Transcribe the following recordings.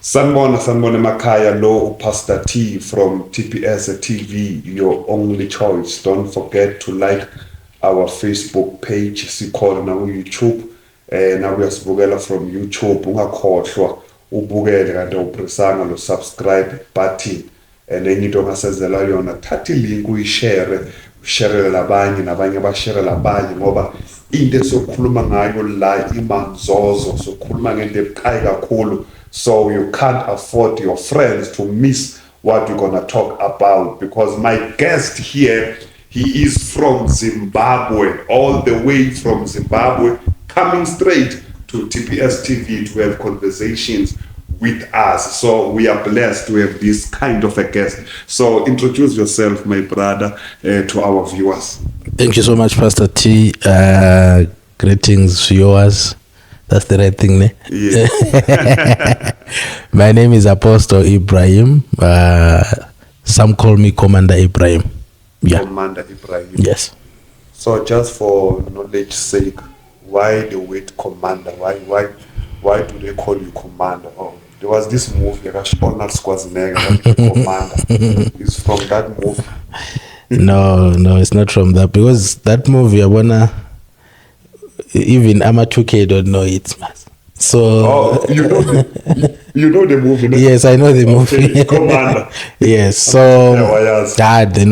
Sanbona Makaya Lo Pastor T from TPS TV, your only choice. Don't forget to like our Facebook page. Sikhona na YouTube. Na uyasibukela from YouTube. Ungakhohlwa ubukele kanti upresanga lo subscribe button. Enye into ongasezela yona, thatha ilink uyishare, usharele labanye nabanye bashare labanye ngoba into esokhuluma ngayo la imanzozo, sokhuluma ngento ebuqhayi kakhulu. So you can't afford your friends to miss what we're gonna talk about, because my guest here, he is from Zimbabwe, all the way from Zimbabwe, coming straight to TPS TV to have conversations with us. So we are blessed to have this kind of a guest. So introduce yourself, my brother, to our viewers. Thank you so much, Pastor T. Greetings, viewers. That's the right thing, ne? Yeah. My name is Apostle Ibrahim. Some call me Commander Ibrahim. Yeah. Commander Ibrahim. Yes. So just for knowledge sake, why the word commander? Why do they call you commander? Oh, there was this movie, Arnold Schwarzenegger, Commander. It's from that movie. No, it's not from that, because that movie, even Ama2K don't know it. So you know the movie. No? Yes, I know the movie. Commander. Yes, so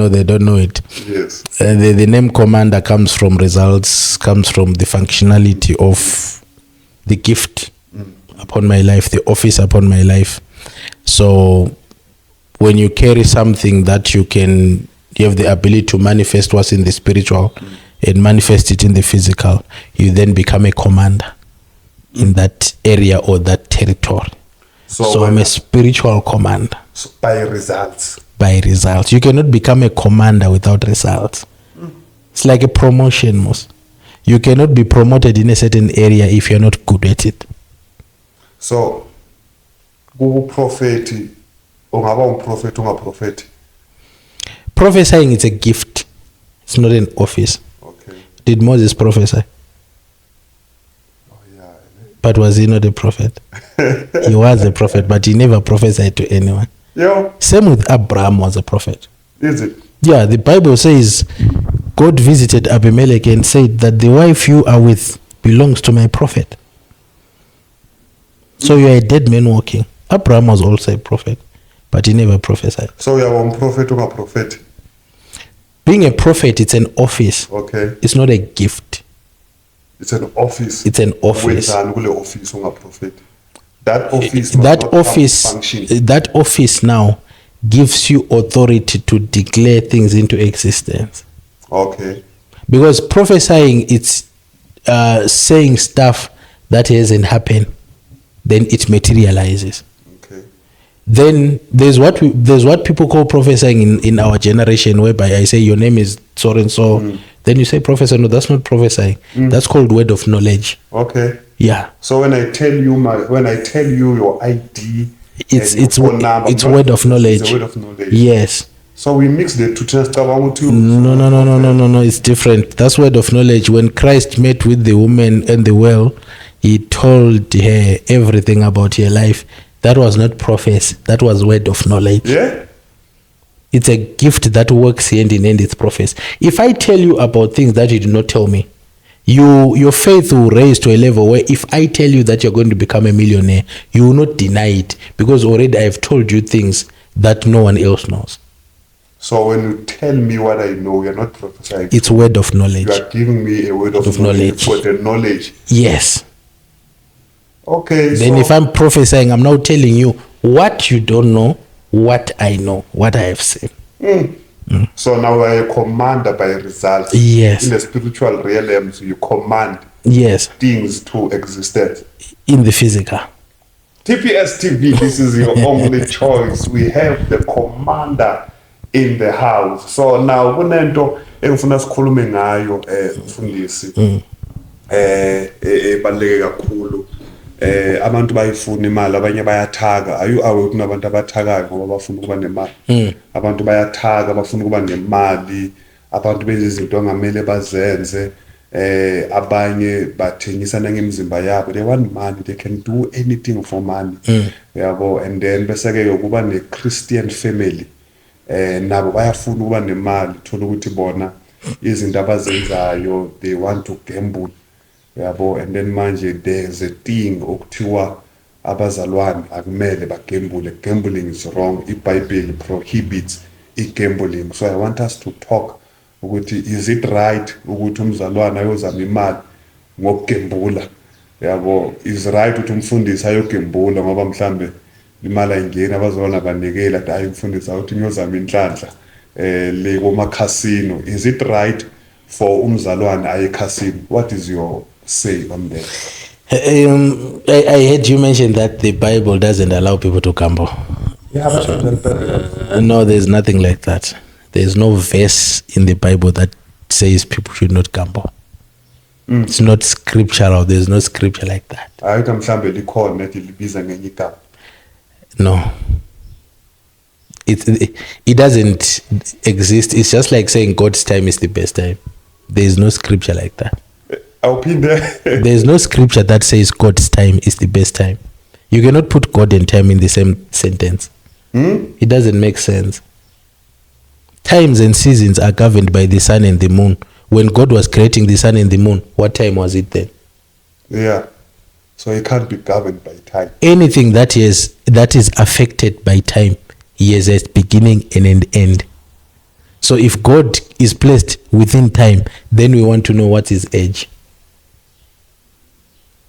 they don't know it. Yes. The name Commander comes from results, comes from the functionality of the gift upon my life, the office upon my life. So when you carry something that you have the ability to manifest what's in the spiritual and manifest it in the physical, you then become a commander in that area or that territory. So I'm a spiritual commander. So by results. By results. You cannot become a commander without results. It's like a promotion, most. You cannot be promoted in a certain area if you're not good at it. So, prophet, prophet. Prophesying is a gift. It's not an office. Okay. Did Moses prophesy? Oh yeah. But was he not a prophet? He was a prophet, but he never prophesied to anyone. Yeah. Same with Abraham was a prophet. Is it? Yeah, the Bible says God visited Abimelech and said that the wife you are with belongs to my prophet. So you are a dead man walking. Abraham was also a prophet, but he never prophesied. So you are a prophet or a prophet? Being a prophet, it's an office. Okay. It's not a gift. It's an office. It's an office. That office now gives you authority to declare things into existence. Okay. Because prophesying, it's saying stuff that hasn't happened, then it materializes. Okay. Then there's what people call prophesying in our generation, whereby I say your name is so and so. Then you say prophesy. No, that's not prophesying. That's called word of knowledge. Okay. Yeah. So when I tell you your ID, it's word of knowledge. It's a word of knowledge. Yes. So we mix the two tests. No. It's different. That's word of knowledge. When Christ met with the woman and the well, he told her everything about her life. That was not prophecy. That was word of knowledge. Yeah. It's a gift that works hand in hand. It's prophecy. If I tell you about things that you did not tell me, your faith will raise to a level where if I tell you that you're going to become a millionaire, you will not deny it, because already I've told you things that no one else knows. So when you tell me what I know, you're not prophesying. It's word of knowledge. You are giving me a word of knowledge for the knowledge. Yes. Okay. Then if I'm prophesying, I'm now telling you what you don't know, what I know, what I have seen. So now I are a commander by results. Yes. In the spiritual realms, you command things to existence. In the physical. TPS TV, this is your only choice. We have the commander in the house. So now, kunento engifuna sikhulume ngayo mfundisi ebaluleke kakhulu. Abantu bayifuna imali, abanye bayathaka. Are you aware kunabantu abathakayo ngoba bafuna ukuba nemali? Abantu bayathaka bafuna ukuba nemali, abantu benza izinto angamele bazenze. abanye bathengisa nangemizimba yabo, they want money, they can do anything for money. Yabo, and then bese ke kuba ne Christian family nabo bayafuna ukuba nemali, thola ukuthi bona izinto abazenzayo they want to gamble. Yabo, and then manje there's a thing okuthiwa abazalwane akumele bagambule. Gambling is wrong. iBhayibheli prohibits gambling. So I want us to talk ukuthi is it right ukuthi umzalwane ayozama imali ngokugambula. Yabo, is right ukuthi umfundisi ayogambula ngoba mhlambe imali ayingeni abazalwane banikela athi ayimfundisa ukuthi ngiyozama inhlanhla le koma casino. Is it right for umzalwane aye casino? What is your say on that? I heard you mention that the Bible doesn't allow people to gamble. Yeah, but No, there's nothing like that. There's no verse in the Bible that says people should not gamble. It's not scriptural. There's no scripture like that. ayikho mhlambe likhona ethi libiza ngenye igama. No. It doesn't exist. It's just like saying God's time is the best time. There's no scripture like that. Awuphinde There's no scripture that says God's time is the best time. You cannot put God and time in the same sentence. It doesn't make sense. Times and seasons are governed by the sun and the moon. When God was creating the sun and the moon, what time was it then? yeah, so it can't be governed by time. Anything that is affected by time, he has a beginning and an end. So if God is placed within time, then we want to know what is age.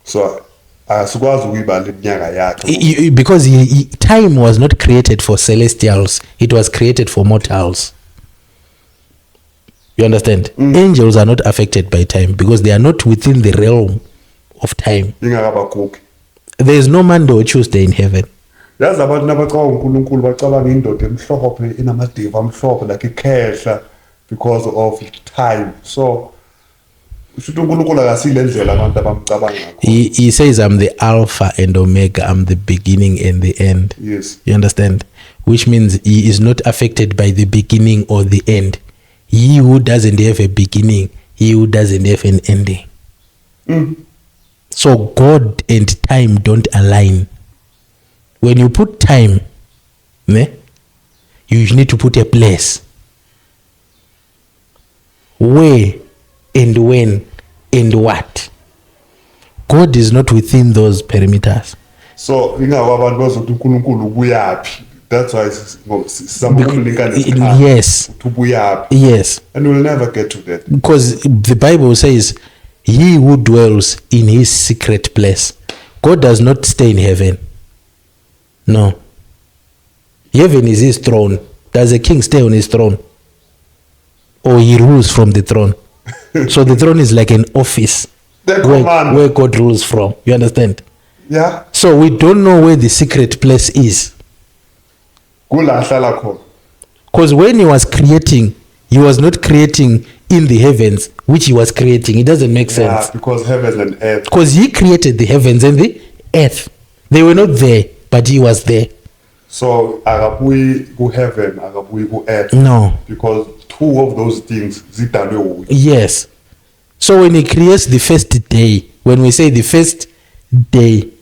So asikwazi ukuyibala iminyaka yakhe. Because time was not created for celestials, it was created for mortals. You understand? Angels are not affected by time because they are not within the realm of time. Ingakabagugi. There is no Monday or Tuesday in heaven. Yazi abantu nabacabanga uNkulunkulu bacabanga indoda emhlophe inamadiva amhlophe like ikhehla because of time. So ushuthi uNkulunkulu akasile ndlela abantu abamcabanga ngakho. He says, I'm the Alpha and Omega, I'm the beginning and the end. Yes. You understand? Which means he is not affected by the beginning or the end. He who doesn't have a beginning, he who doesn't have an ending. So God and time don't align. When you put time, you need to put a place. Where and when and what. God is not within those perimeters. So ingakabantu bazothi uNkulunkulu kuyaphi. That's why Yes. Yes. And we'll never get to that. Because the Bible says, he who dwells in his secret place. God does not stay in heaven. No. Heaven is his throne. Does a king stay on his throne? Or he rules from the throne? So the throne is like an office where God rules from. You understand? Yeah. So we don't know where the secret place is. Because when he was creating, he was not creating in the heavens, which he was creating. It doesn't make sense. Yeah, because heaven and earth. Because he created the heavens and the earth. They were not there, but he was there. So akabuyi ku heaven, akabuyi ku earth. No. Because two of those things zidalwe. Yes. So when he creates the first day, when we say the first day,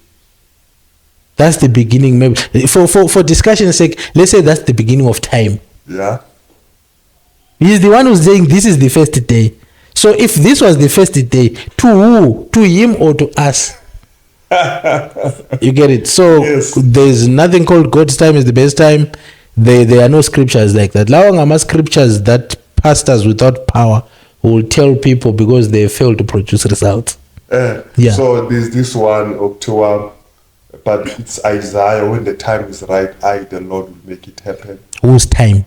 that's the beginning. Maybe for discussion's sake, let's say that's the beginning of time. Yeah. He's the one who's saying this is the first day. So if this was the first day, to who? To him or to us? You get it? So yes. There's nothing called God's time is the best time. There are no scriptures like that. Lawangama scriptures that pastors without power will tell people because they fail to produce results. Yeah. So there's this one October, but it's Isaiah. When the time is right, the Lord will make it happen. Whose time?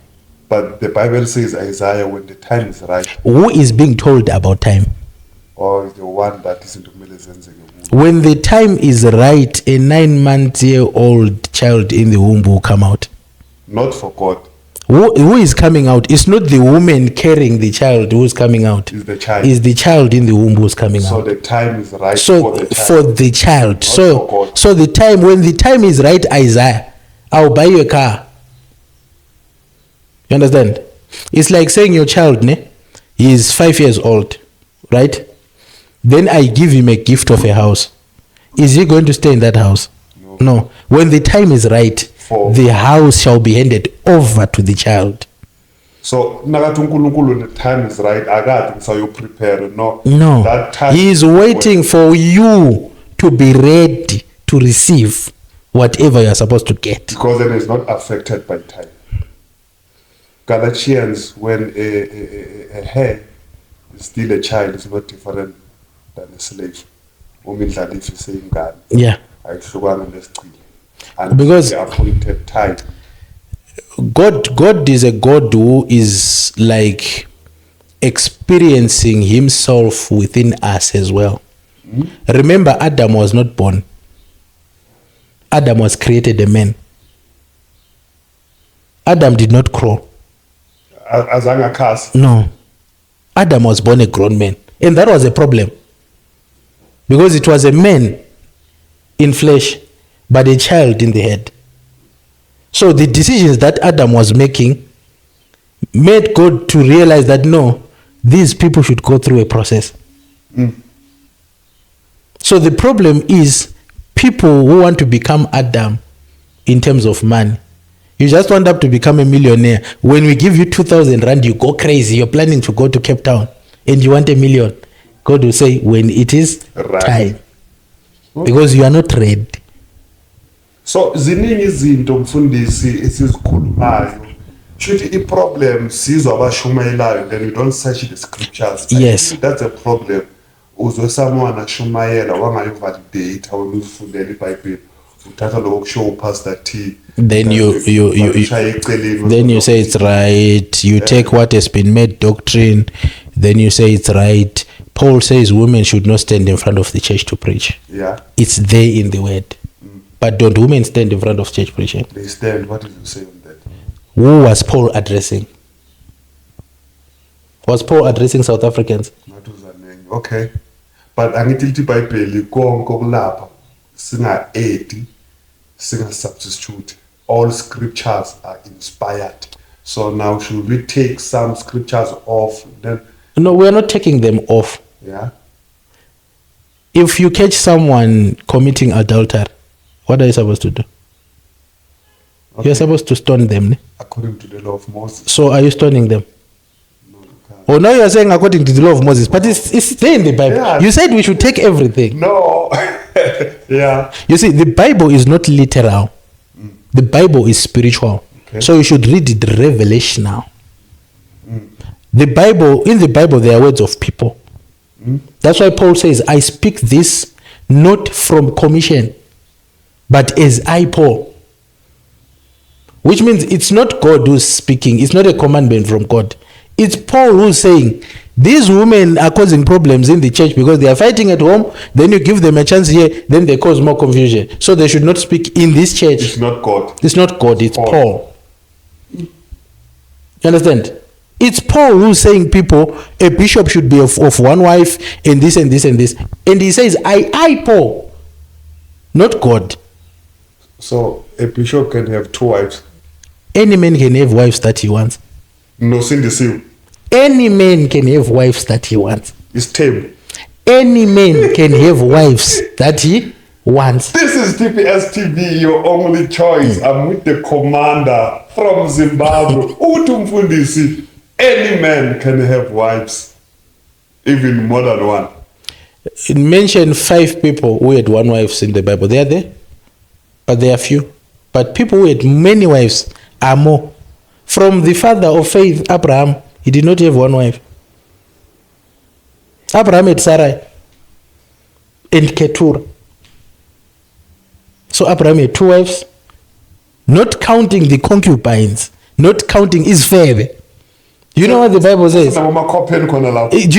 But the Bible says Isaiah, when the time is right. Who is being told about time? Or the one that is into Milizenzeke. When the time is right, a 9-month-old child in the womb will come out. Not for God. Who is coming out? It's not the woman carrying the child who's coming out. It's the child. It's the child in the womb who's coming out. So the time is right for the child. Not for God. So the time, when the time is right, Isaiah, I'll buy you a car. You understand? It's like saying your child, he is 5 years old, right? then I give him a gift of a house. Is he going to stay in that house? No. When the time is right, the house shall be handed over to the child. So nakathi uNkulunkulu the time is right, akade ngisayo prepare. No. No. He is waiting for you to be ready to receive whatever you are supposed to get. Because then it's not affected by time. Galatians, when a hair is still a child, is not different than a slave. Umindlalifa is saying God. Yeah. And because the appointed time. God is a God who is like experiencing himself within us as well. Remember, Adam was not born. Adam was created a man. Adam did not crawl. No. Adam was born a grown man. And that was a problem. Because it was a man in flesh, but a child in the head. So the decisions that Adam was making made God to realize that no, these people should go through a process. So the problem is people who want to become Adam in terms of money. You just want up to become a millionaire. When we give you 2,000 rand, you go crazy. You're planning to go to Cape Town and you want 1 million. God will say, when it is time. Because you are not ready. So ziningi izinto mfundisi esizikhulumayo. Should a problem sizwa abashumayelayo then you don't search the scriptures. Yes. That's a problem. Uzwe someone ashumayela wangayivalidate when ufundela iBhayibheli. Uthatha lokho kusho Pastor T. Then you say it's right. You take what has been made doctrine, then you say it's right. Paul says women should not stand in front of the church to preach. Yeah. It's there in the word. But don't women stand in front of church preaching? They stand. What did you say on that? Who was Paul addressing? Was Paul addressing South Africans? Okay. But angithi iBhayibheli konke okulapha singa-add, singa-substitute. All scriptures are inspired. So now should we take some scriptures off? Then no, we are not taking them off. Yeah. If you catch someone committing adultery, what are you supposed to do? Okay. You're supposed to stone them. According to the law of Moses. So are you stoning them? No, you can't. Oh, now you're saying according to the law of Moses, but it's there in the Bible. Yeah. You said we should take everything. No. Yeah. You see, the Bible is not literal. The Bible is spiritual. Okay. So you should read it revelational. In the Bible, there are words of people. That's why Paul says, I speak this not from commission, but as I, Paul. Which means it's not God who's speaking. It's not a commandment from God. It's Paul who's saying, these women are causing problems in the church because they are fighting at home. Then you give them a chance here, then they cause more confusion. So they should not speak in this church. It's not God. It's not God, it's Paul. You understand? It's Paul who's saying people, a bishop should be of one wife and this and this and this. And he says, I Paul, not God. So a bishop can have 2 wives. Any man can have wives that he wants. No sin deceive. Any man can have wives that he wants. It's tame. Any man can have wives that he wants. This is TPS TV, your only choice. I'm with the commander from Zimbabwe. Utumfundisi. Any man can have wives, even more than one. Mention 5 people who had 1 wife in the Bible. They are there, but they are few. But people who had many wives are more. From the father of faith, Abraham, he did not have 1 wife. Abraham had Sarai and Keturah. So Abraham had 2 wives, not counting the concubines, not counting his father. You know what the Bible says? Do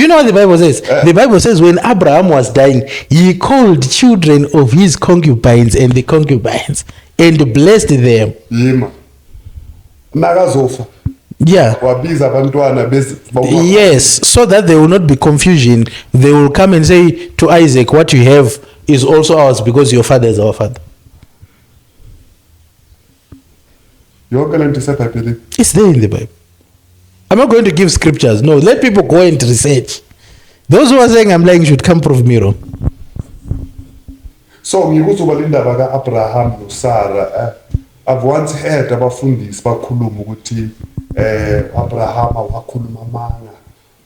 you know what the Bible says? The Bible says when Abraham was dying, he called children of his concubines and the concubines and blessed them. Yeah. Yes, so that there will not be confusion. They will come and say to Isaac, what you have is also ours because your father is our father. You're going to say Bible? It's there in the Bible. I'm not going to give scriptures. No, let people go and research. Those who are saying I'm lying should come prove me wrong. So ngikuzoba lindaba kaAbraham noSarah. I've once heard abafundisi bakhuluma ukuthi Abraham wakhuluma amanga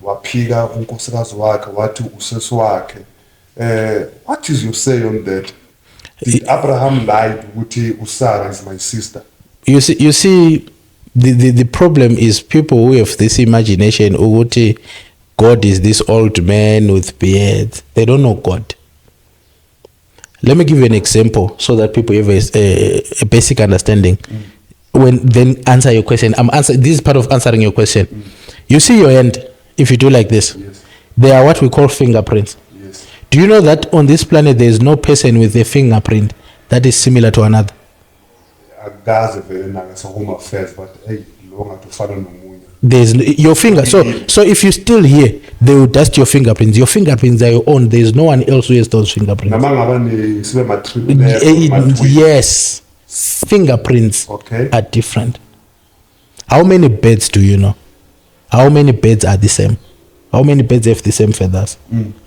waphika unkosikazi wakhe wathi usesi wakhe. What is your say on that? Did Abraham lied ukuthi uSarah is my sister? You see, the problem is people who have this imagination ukuthi God is this old man with beard. They don't know God. Let me give you an example so that people have a basic understanding. When then answer your question. This is part of answering your question. You see your hand, if you do like this, Yes. they are what we call fingerprints. Yes. Do you know that on this planet there is no person with a fingerprint that is similar to another? Akaze vele naka home affairs, but hey, longa tufana nomunye. There's your finger. So if you still here, they will dust your fingerprints. Your fingerprints are your own. There is no one else who has those fingerprints. Yes, fingerprints are different. How many birds do you know? How many birds are the same? How many birds have the same feathers?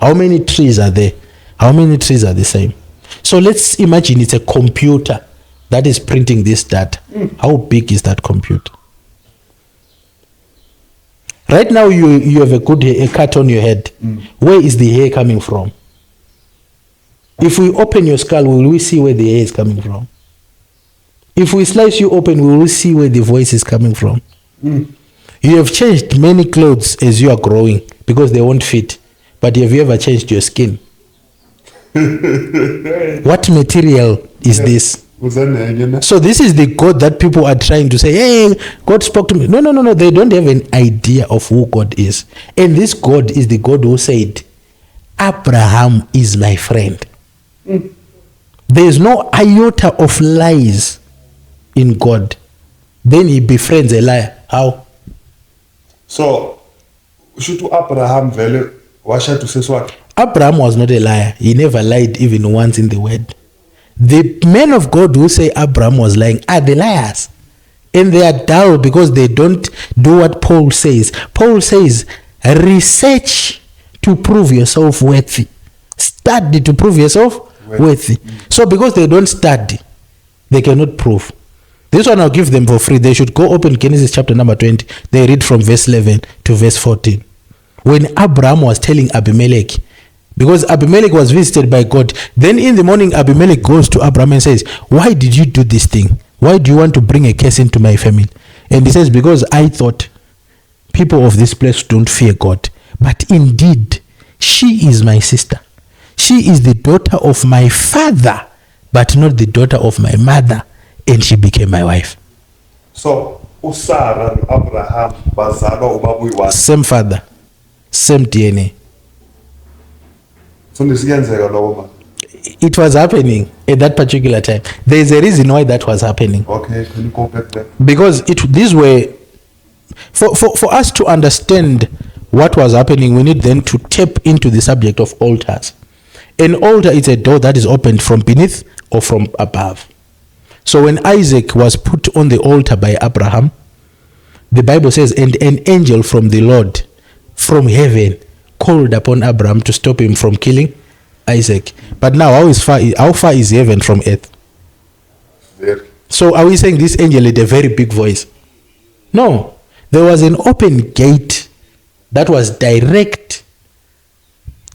How many trees are there? How many trees are the same? So let's imagine it's a computer that is printing this data. How big is that computer? Right now, you have a cut on your head. Where is the hair coming from? If we open your skull, will we see where the hair is coming from? If we slice you open, will we see where the voice is coming from? You have changed many clothes as you are growing because they won't fit. But have you ever changed your skin? What material is this? So this is the God that people are trying to say, hey, God spoke to me. No. They don't have an idea of who God is. And this God is the God who said, Abraham is my friend. There is no iota of lies in God. Then he befriends a liar. How? So, should Abraham vele washa to say what? Abraham was not a liar. He never lied even once in the word. The men of God who say Abraham was lying are the liars. And they are dull because they don't do what Paul says. Paul says, research to prove yourself worthy. Study to prove yourself worthy. So because they don't study, they cannot prove. This one I'll give them for free. They should go open Genesis chapter number 20. They read from verse 11 to verse 14. When Abraham was telling Abimelech, because Abimelech was visited by God. Then in the morning, Abimelech goes to Abraham and says, why did you do this thing? Why do you want to bring a curse into my family? And he says, because I thought people of this place don't fear God. But indeed, she is my sister. She is the daughter of my father, but not the daughter of my mother. And she became my wife. So, Sarah and Abraham, same father, same DNA. It was happening at that particular time. There is a reason why that was happening. Okay, can you go back there? Because these were, for us to understand what was happening, we need then to tap into the subject of altars. An altar is a door that is opened from beneath or from above. So when Isaac was put on the altar by Abraham, the Bible says, and an angel from the Lord from heaven called upon Abraham to stop him from killing Isaac. But now, how far is heaven from earth? There. So are we saying this angel had a very big voice? No. There was an open gate that was direct.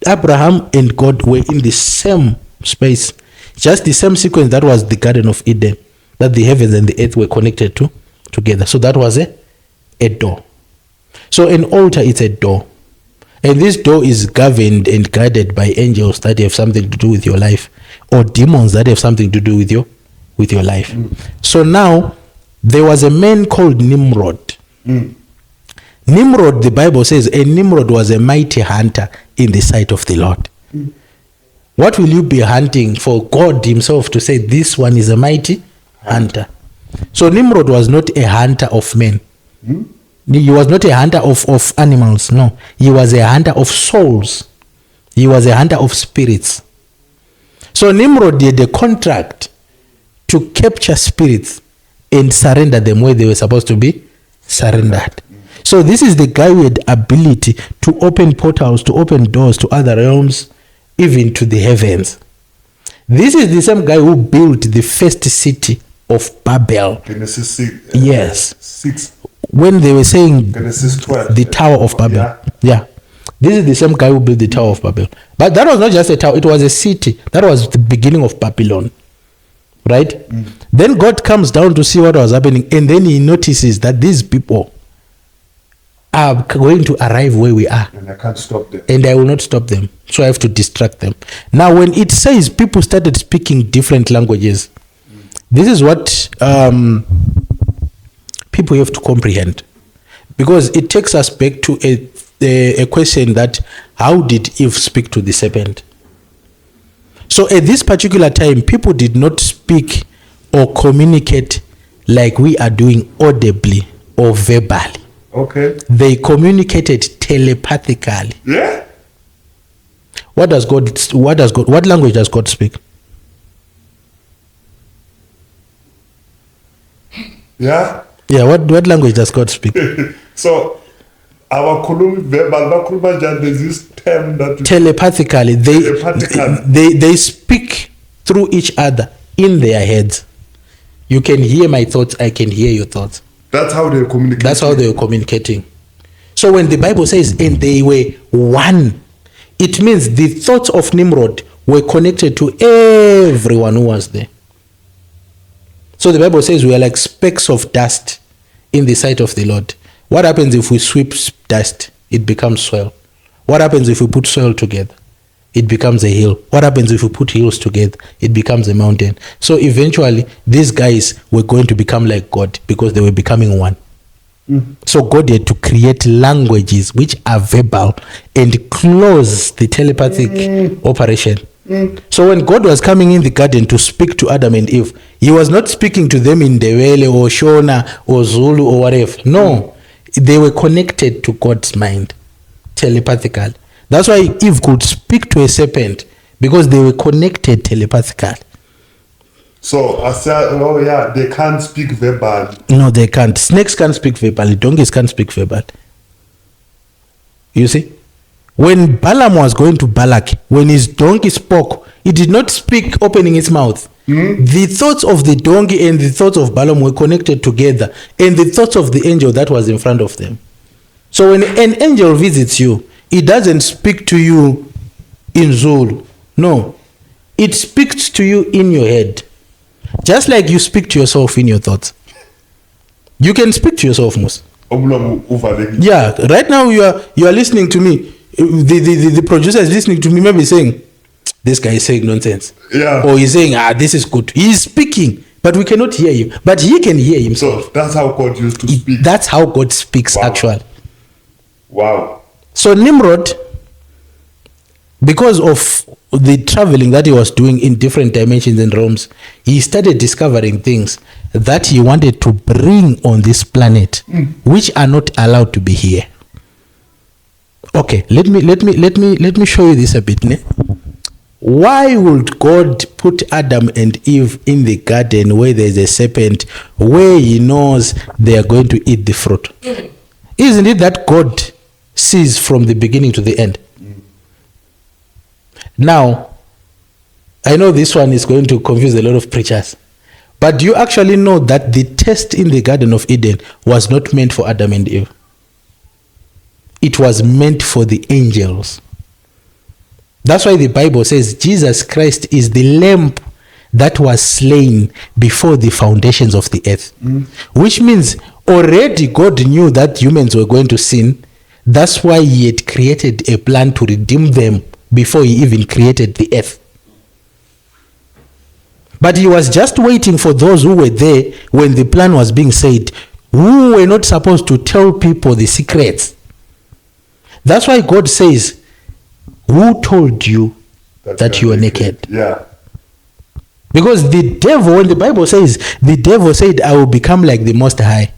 Abraham and God were in the same space. Just the same sequence that was the Garden of Eden, that the heavens and the earth were connected to together. So that was a door. So an altar is a door. And this door is governed and guarded by angels that have something to do with your life, or demons that have something to do with your life. So now, there was a man called Nimrod. Nimrod, the Bible says, and Nimrod was a mighty hunter in the sight of the Lord. What will you be hunting for God himself to say this one is a mighty hunter? So Nimrod was not a hunter of men. He was not a hunter of animals, no. He was a hunter of souls. He was a hunter of spirits. So Nimrod did a contract to capture spirits and surrender them where they were supposed to be surrendered. So this is the guy with ability to open portals, to open doors to other realms, even to the heavens. This is the same guy who built the first city of Babel. Genesis 6. Yes. 6. When they were saying Genesis 12. the Tower of Babel. Yeah. This is the same guy who built the Tower of Babel. But that was not just a tower, it was a city. That was the beginning of Babylon. Right? Then God comes down to see what was happening, and then he notices that these people are going to arrive where we are. And I can't stop them. And I will not stop them. So I have to distract them. Now, when it says people started speaking different languages, this is what people have to comprehend. Because it takes us back to a question that, how did Eve speak to the serpent? So at this particular time, people did not speak or communicate like we are doing audibly or verbally. Okay. They communicated telepathically. Yeah. What language does God speak? Yeah. Yeah, what language does God speak? So our verbal, there's this term that Telepathically. Telepathically. They speak through each other in their heads. You can hear my thoughts, I can hear your thoughts. That's how they communicate. That's how they were communicating. So when the Bible says, and they were one, it means the thoughts of Nimrod were connected to everyone who was there. So the Bible says we are like specks of dust in the sight of the Lord. What happens if we sweep dust? It becomes soil. What happens if we put soil together? It becomes a hill. What happens if we put hills together? It becomes a mountain. So eventually, these guys were going to become like God because they were becoming one. So God had to create languages which are verbal and close the telepathic operation. So when God was coming in the garden to speak to Adam and Eve, he was not speaking to them in Dewele or Shona or Zulu or whatever. No, they were connected to God's mind telepathically. That's why Eve could speak to a serpent, because they were connected telepathically. So I said, they can't speak verbally. No, they can't. Snakes can't speak verbally. Donkeys can't speak verbally. You see? When Balaam was going to Balak, when his donkey spoke, it did not speak opening its mouth. The thoughts of the donkey and the thoughts of Balaam were connected together, and the thoughts of the angel that was in front of them. So when an angel visits you, it doesn't speak to you in Zulu. No. It speaks to you in your head. Just like you speak to yourself in your thoughts. You can speak to yourself, Mus. Yeah, right now you are listening to me. The producer is listening to me, maybe saying, this guy is saying nonsense. Yeah. Or he's saying, this is good. He is speaking, but we cannot hear him. But he can hear himself. So that's how God used to speak. That's how God speaks, actually. Wow. So Nimrod, because of the traveling that he was doing in different dimensions and realms, he started discovering things that he wanted to bring on this planet, which are not allowed to be here. Okay, let me show you this a bit. Ne? Why would God put Adam and Eve in the garden where there's a serpent, where he knows they are going to eat the fruit? Isn't it that God sees from the beginning to the end? Now, I know this one is going to confuse a lot of preachers, but do you actually know that the test in the Garden of Eden was not meant for Adam and Eve? It was meant for the angels. That's why the Bible says Jesus Christ is the lamb that was slain before the foundations of the earth. Which means already God knew that humans were going to sin. That's why he had created a plan to redeem them before he even created the earth. But he was just waiting for those who were there when the plan was being said, who were not supposed to tell people the secrets. That's why God says, who told you that you are naked? Yeah. Because the devil, when the Bible says, the devil said, I will become like the Most High.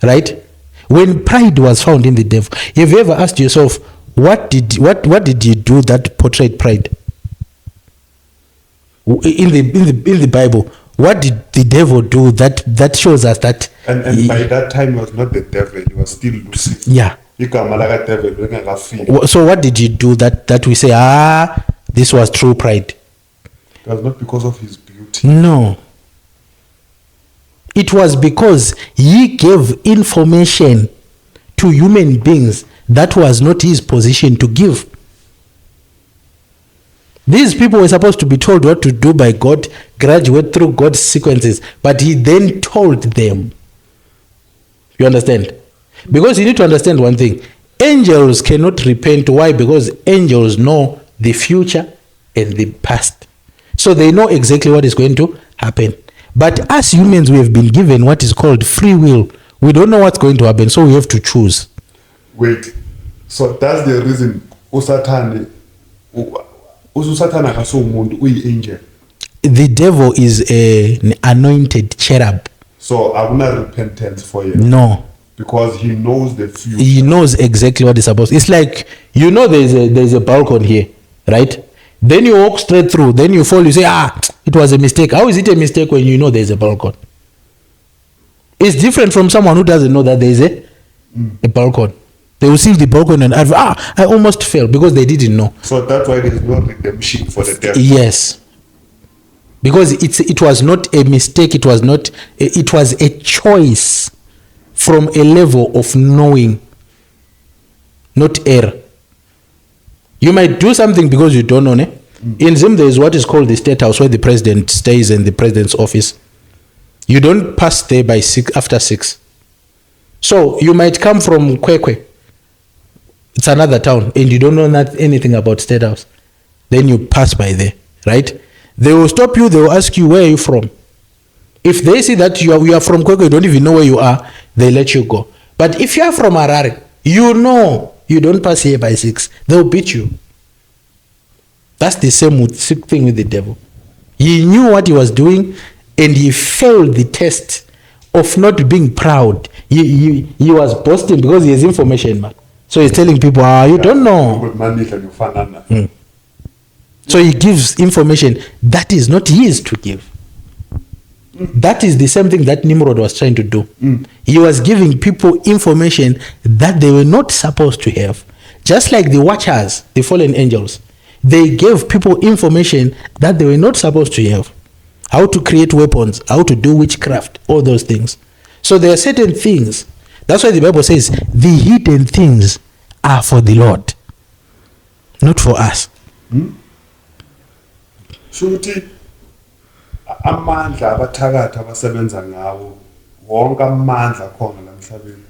Right? When pride was found in the devil, have you ever asked yourself, what did you do that portrayed pride? In the Bible, What did the devil do that shows us that? And by that time, he was not the devil. He was still Lucifer. Yeah. Igama laka devil lingakafiki. So what did he do that we say, this was true pride? It was not because of his beauty. No. It was because he gave information to human beings that was not his position to give. These people were supposed to be told what to do by God, graduate through God's sequences, but he then told them. You understand? Because you need to understand one thing. Angels cannot repent. Why? Because angels know the future and the past. So they know exactly what is going to happen. But as humans, we have been given what is called free will. We don't know what's going to happen, so we have to choose. Wait, so that's the reason Usatana akasumuntu uyi-angel. The devil is an anointed cherub. So akuna repentance for him. No. Because he knows the future. He knows exactly what is supposed. It's like, there's a balcony here, right? Then you walk straight through, then you fall, you say, it was a mistake. How is it a mistake when you know there's a balcony? It's different from someone who doesn't know that there's a balcony. They will see the balcony and I almost fell because they didn't know. So that's why there's no redemption for the devil. Yes. Because it was not a mistake, it was a choice from a level of knowing, not error. You might do something because you don't know. In Zim, there is what is called the State House, where the president stays in the president's office. You don't pass there after 6. So you might come from Kwekwe. It's another town, and you don't know anything about State House. Then you pass by there, right? They will stop you. They will ask you, where are you from? If they see that you are from Kwekwe, you don't even know where you are, they let you go. But if you are from Harare, you know you don't pass here by 6. They'll beat you. That's the same thing with the devil. He knew what he was doing, and he failed the test of not being proud. He was boasting because he has information, man. So he's telling people, you don't know. So he gives information that is not his to give. That is the same thing that Nimrod was trying to do. He was giving people information that they were not supposed to have. Just like the watchers, the fallen angels, they gave people information that they were not supposed to have. How to create weapons, how to do witchcraft, all those things. So there are certain things. That's why the Bible says the hidden things are for the Lord, not for us. Shuti amandla abathakatha abasebenza ngawo wonke amandla khona la emhlabeni.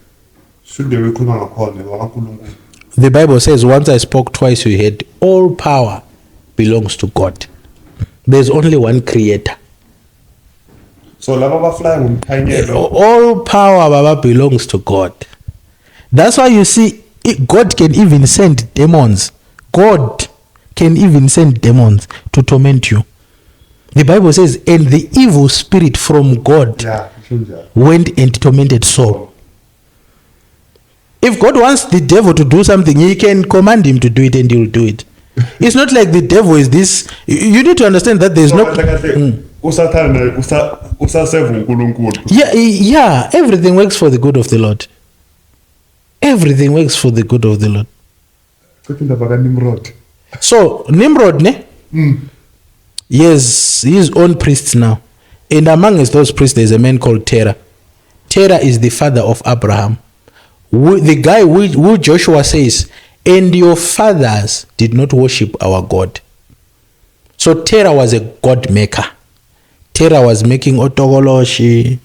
Should we khuluma ngakhona kwaNkulunkulu? The Bible says, once I spoke, twice you heard. All power belongs to God. There's only one creator. So all power, Baba, belongs to God. That's why you see, God can even send demons. God can even send demons to torment you. The Bible says, and the evil spirit from God went and tormented Saul. If God wants the devil to do something, he can command him to do it and he will do it. It's not like the devil is this. You need to understand that there's Yeah, everything works for the good of the Lord. Everything works for the good of the Lord. So, Nimrod, he has his own priests now. And among those priests, there's a man called Terah. Terah is the father of Abraham. The guy who Joshua says, and your fathers did not worship our God. So Terah was a god maker. Terah was making otogoloshi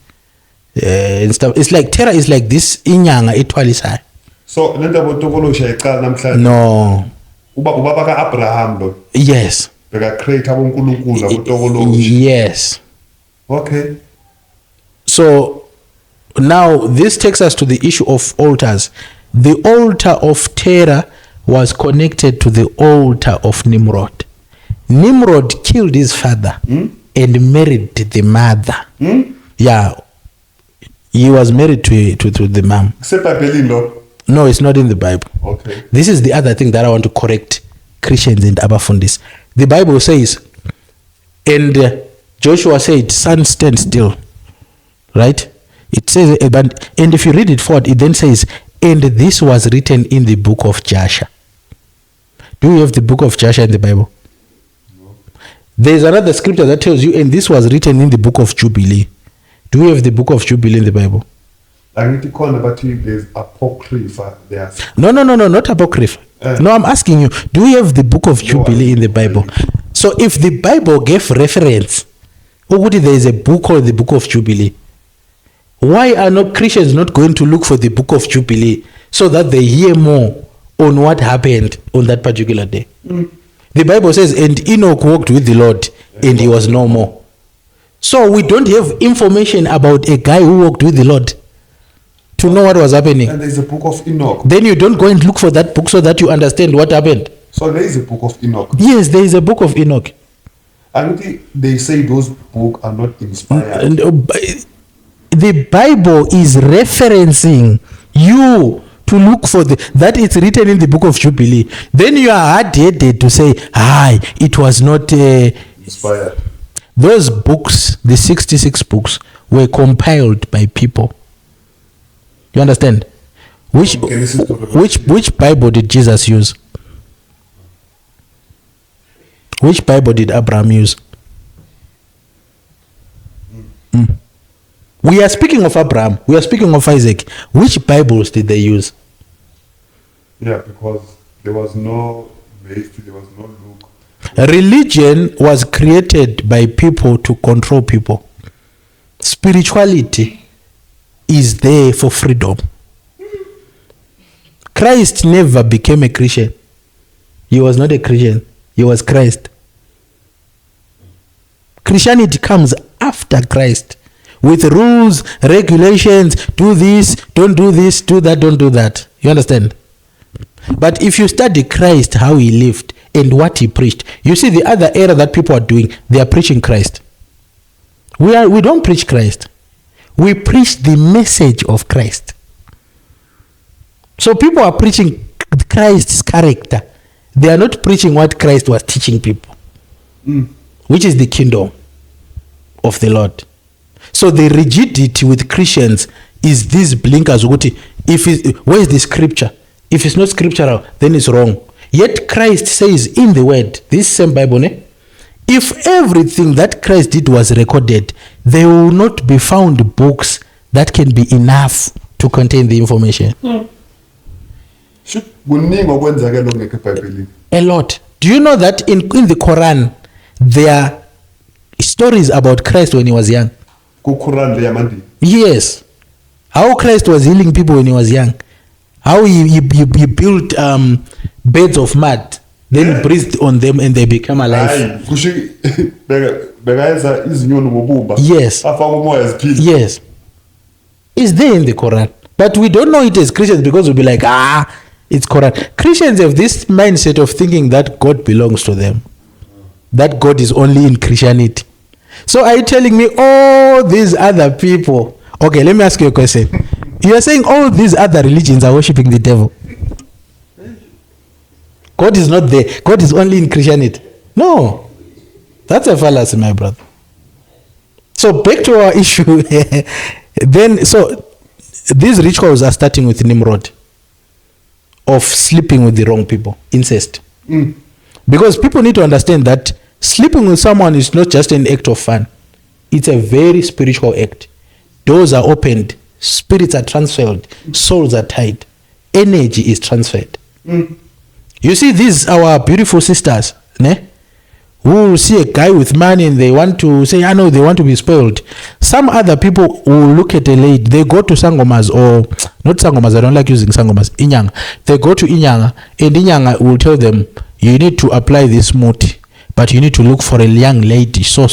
and stuff. It's like Terah is like this inyanga etwalisai. So lento otogoloshi ayiqala namhlanje. No. Ubaba ka Abraham lo. Yes. Beka create abonkulunkulu abotogoloshi. Yes. Okay. So now this takes us to the issue of altars. The altar of Terah was connected to the altar of Nimrod. Nimrod killed his father and married the mother. Yeah, he was married to the mom. No, it's not in the Bible. Okay. This is the other thing that I want to correct Christians and Abafundis. The Bible says, and Joshua said, sun, stand still. Right? It says, and if you read it forward, it then says, and this was written in the book of Joshua. Do you have the book of Joshua in the Bible? No. There's another scripture that tells you, and this was written in the book of Jubilee. Do you have the book of Jubilee in the Bible? I need to call about there's apocrypha there. No, not apocrypha. No, I'm asking you, do you have the book of Jubilee in the Bible? So if the Bible gave reference, there is a book called the book of Jubilee, why are not Christians not going to look for the book of Jubilee so that they hear more on what happened on that particular day? The Bible says, and Enoch walked with the Lord and he was no more. So we don't have information about a guy who walked with the Lord to know what was happening. And there's a book of Enoch. Then you don't go and look for that book so that you understand what happened. So there is a book of Enoch. Yes, there is a book of Enoch. And they say those books are not inspired. The Bible is referencing you to look for that it's written in the book of Jubilee. Then you are hard-headed to say, it was not inspired. Those books, the 66 books, were compiled by people. You understand? Which Bible did Jesus use? Which Bible did Abraham use? We are speaking of Abraham. We are speaking of Isaac. Which Bibles did they use? Yeah, because there was no Matthew, there was no Luke. Religion was created by people to control people. Spirituality is there for freedom. Christ never became a Christian. He was not a Christian. He was Christ. Christianity comes after Christ with rules, regulations, do this, don't do this, do that, don't do that. You understand? But if you study Christ, how he lived and what he preached, you see the other error that people are doing, they are preaching Christ. We don't preach Christ. We preach the message of Christ. So people are preaching Christ's character. They are not preaching what Christ was teaching people, which is the kingdom of the Lord. So the rigidity with Christians is these blinkers. Where is the scripture? If it's not scriptural, then it's wrong. Yet Christ says in the word, this same Bible, if everything that Christ did was recorded, there will not be found books that can be enough to contain the information. A lot. Do you know that in the Quran, there are stories about Christ when he was young? Yes. How Christ was healing people when he was young. How he built beds of mud, then breathed on them and they became alive. Yes. Yes. It's there in the Quran. But we don't know it as Christians because we'll be like, it's Quran. Christians have this mindset of thinking that God belongs to them. That God is only in Christianity. So are you telling me all these other people? Okay, let me ask you a question. You are saying all these other religions are worshiping the devil. God is not there. God is only in Christianity. No. That's a fallacy, my brother. So back to our issue. So these rituals are starting with Nimrod of sleeping with the wrong people, incest. Because people need to understand that sleeping with someone is not just an act of fun. It's a very spiritual act. Doors are opened, spirits are transferred, souls are tied, energy is transferred. You see, these our beautiful sisters, who see a guy with money and they want to say, they want to be spoiled. Some other people will look at a lady, they go to Sangomas, or not Sangomas, I don't like using Sangomas, Inyanga. They go to Inyanga and Inyanga will tell them, you need to apply this muti, but you need to look for a young lady. So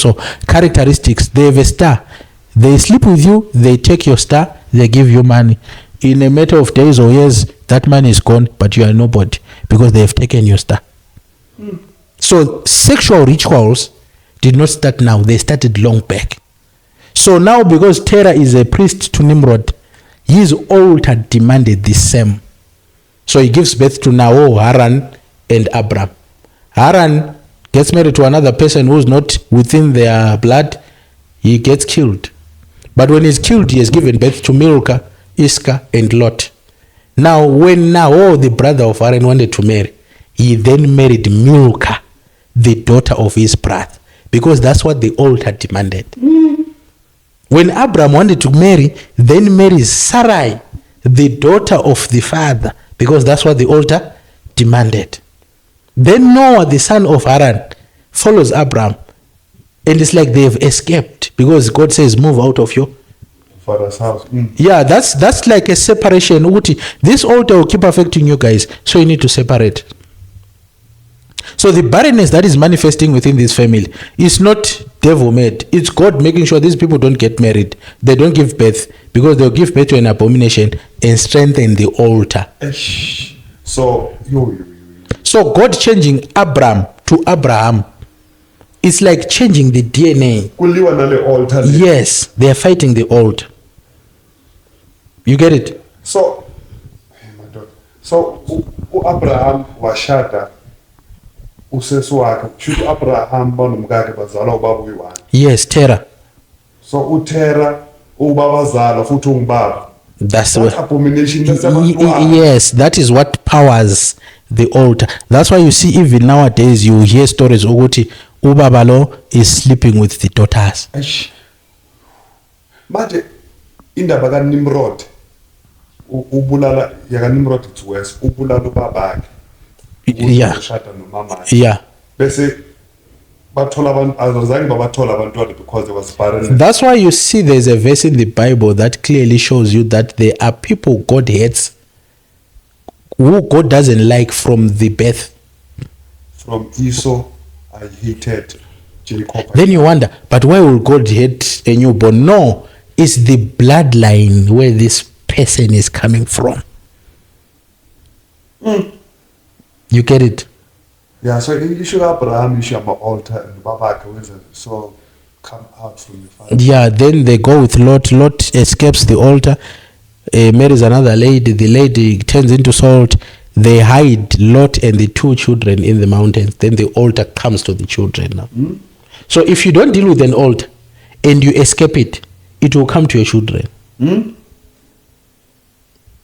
characteristics, they have a star. They sleep with you, they take your star, they give you money. In a matter of days or years, that money is gone, but you are nobody because they have taken your star. So sexual rituals did not start now, they started long back. So now, because Terah is a priest to Nimrod, his altar demanded the same. So he gives birth to Nahor, Haran, and Abram. Haran gets married to another person who's not within their blood, he gets killed. But when he's killed, he has given birth to Milcah, Iscah, and Lot. Now, when the brother of Aaron wanted to marry, he then married Milcah, the daughter of his brother, because that's what the altar demanded. When Abraham wanted to marry, then marries Sarai, the daughter of the father, because that's what the altar demanded. Then Noah, the son of Haran, follows Abraham, and it's like they've escaped because God says, move out of your father's house. Yeah, that's like a separation. This altar will keep affecting you guys, so you need to separate. So the barrenness that is manifesting within this family is not devil-made. It's God making sure these people don't get married. They don't give birth, because they'll give birth to an abomination and strengthen the altar. So God changing Abram to Abraham, it's like changing the DNA. Yes, they are fighting the altar. You get it? So Abraham washada usesi wakhe kusho Abraham banomkakhe bazalwa ubaba uyi-1. Yes, Terah. So uTerah ubabazala futhi ungubaba. That's what abomination. Yes, that is what powers the altar. That's why you see even nowadays you hear stories ukuthi ubaba lo is sleeping with the daughters. Manje indaba kaNimrod ubulala yakaNimrod it's worse, ubulala ubabakhe. Yeah. Yeah. Bese bathola abantu azange babathola abantwana because they was barren. That's why you see there's a verse in the Bible that clearly shows you that there are people God hates, who God doesn't like from the birth. From Esau, I hated Jacob. Then you wonder, but why will God hate a newborn? No, it's the bloodline where this person is coming from. You get it? Yeah, so you should Abraham, you should have an altar and Babak, so come out from the fire. Yeah, then they go with Lot. Lot escapes the altar, marries another lady. The lady turns into salt. They hide Lot and the 2 children in the mountains. Then the altar comes to the children now. So if you don't deal with an altar and you escape it, it will come to your children.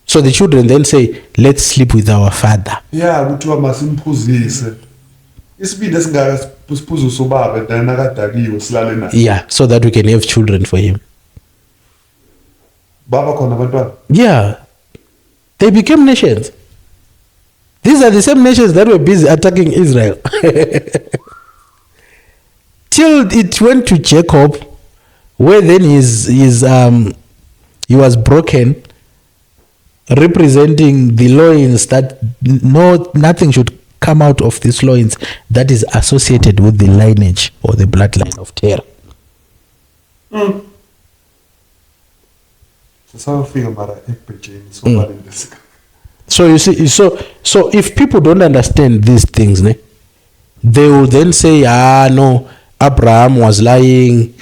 So the children then say, let's sleep with our father. Yeah, kuthiwa masimphuzise. Isibindi esingaka siphuza ubaba then akadakiwe silale naye. Yeah, so that we can have children for him. Baba khona abantwana. Yeah. They became nations. These are the same nations that were busy attacking Israel. Till it went to Jacob, where then he was broken, representing the loins that nothing should come out of these loins that is associated with the lineage or the bloodline of Terah. So you see, so if people don't understand these things, they will then say, no, Abraham was lying.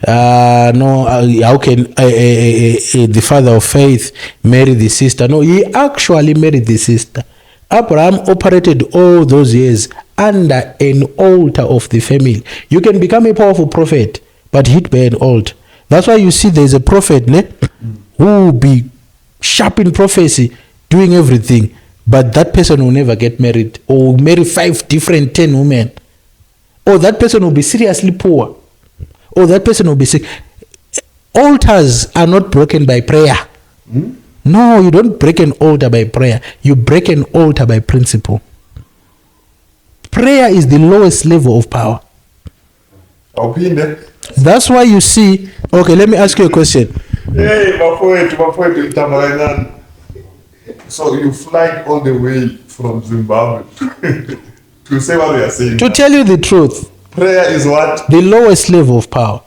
No, how can the father of faith marry the sister? No, he actually married the sister. Abraham operated all those years under an altar of the family. You can become a powerful prophet, but hit by an altar. That's why you see there's a prophet who will be sharp in prophecy, doing everything, but that person will never get married, or will marry 5 different 10 women. Or that person will be seriously poor. Or that person will be sick. Altars are not broken by prayer. No, you don't break an altar by prayer. You break an altar by principle. Prayer is the lowest level of power. That's why you see. Okay, let me ask you a question. Hey, so you fly all the way from Zimbabwe to say what we are saying. To tell you the truth, prayer is what? The lowest level of power.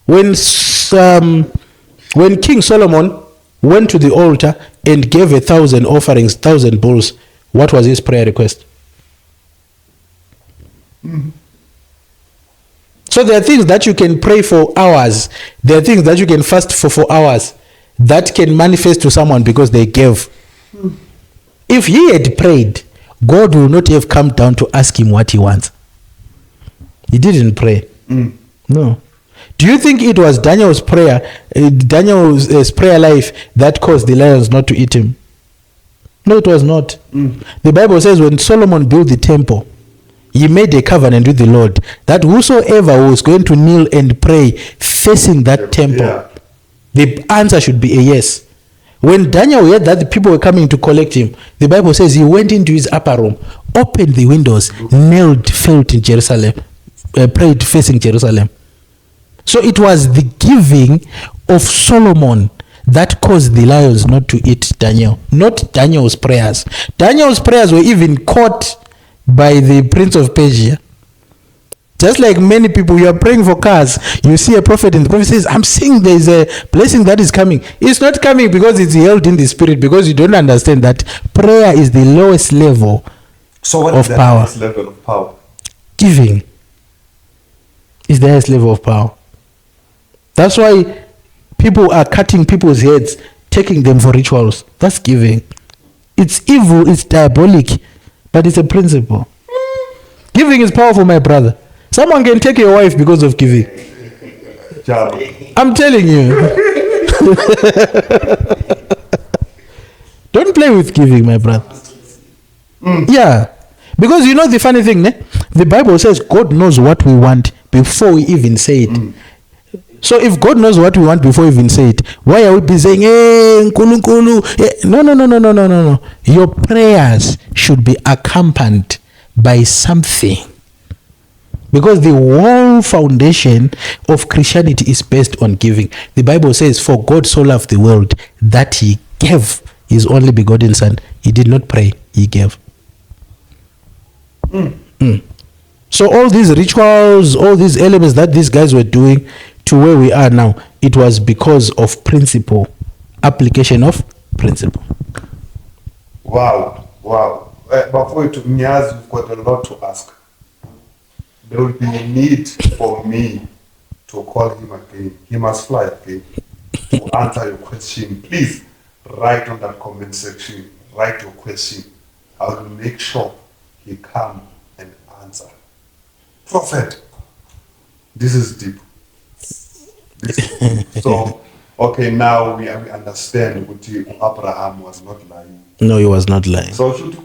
When King Solomon went to the altar and gave 1,000 offerings, 1,000 bulls, what was his prayer request? So there are things that you can pray for hours. There are things that you can fast for hours that can manifest to someone because they gave. If he had prayed, God will not have come down to ask him what he wants. He didn't pray. No. Do you think it was Daniel's prayer life that caused the lions not to eat him? No, it was not. The Bible says when Solomon built the temple, he made a covenant with the Lord that whosoever was going to kneel and pray facing that temple, the answer should be a yes. When Daniel heard that the people were coming to collect him, the Bible says he went into his upper room, opened the windows, knelt, felt in Jerusalem, prayed facing Jerusalem. So it was the giving of Solomon that caused the lions not to eat Daniel, not Daniel's prayers. Daniel's prayers were even caught by the prince of Persia. Just like many people, you are praying for cars, you see a prophet and the prophet says, I'm seeing there is a blessing that is coming. It's not coming because it's held in the spirit, because you don't understand that prayer is the lowest level of power. Lowest level of power? Giving is the highest level of power. That's why people are cutting people's heads, taking them for rituals. That's giving. It's evil, it's diabolic, but it's a principle. Giving is powerful, my brother. Someone can take your wife because of giving. I'm telling you. Don't play with giving, my brother. Yeah. Because you know the funny thing, the Bible says God knows what we want before we even say it. So if God knows what we want before we even say it, why are we be saying, hey, nkulu, nkulu? No. Your prayers should be accompanied by something. Because the whole foundation of Christianity is based on giving. The Bible says, for God so loved the world that he gave his only begotten son. He did not pray, he gave. So all these rituals, all these elements that these guys were doing to where we are now, it was because of principle, application of principle. Wow. Before to Mnyaz, you've got a lot to ask. There will be a need for me to call him again. He must fly again to answer your question. Please write on that comment section. Write your question. I will make sure he come and answer. Prophet, this is deep. So, okay, now we understand what Abraham was not lying. No, he was not lying. So, should to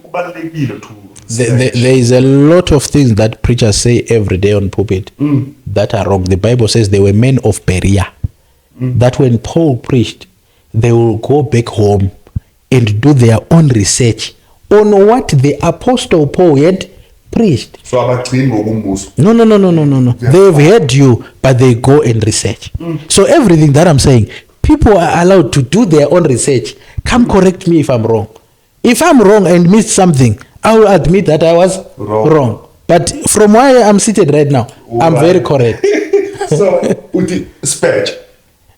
there is a lot of things that preachers say every day on pulpit that are wrong. The Bible says they were men of Berea. That when Paul preached, they will go back home and do their own research on what the apostle Paul had preached. So No. They've heard you, but they go and research. So everything that I'm saying, people are allowed to do their own research. Come correct me if I'm wrong. If I'm wrong and missed something, I will admit that I was wrong. But from where I'm seated right now, I'm very correct. So, Spurge.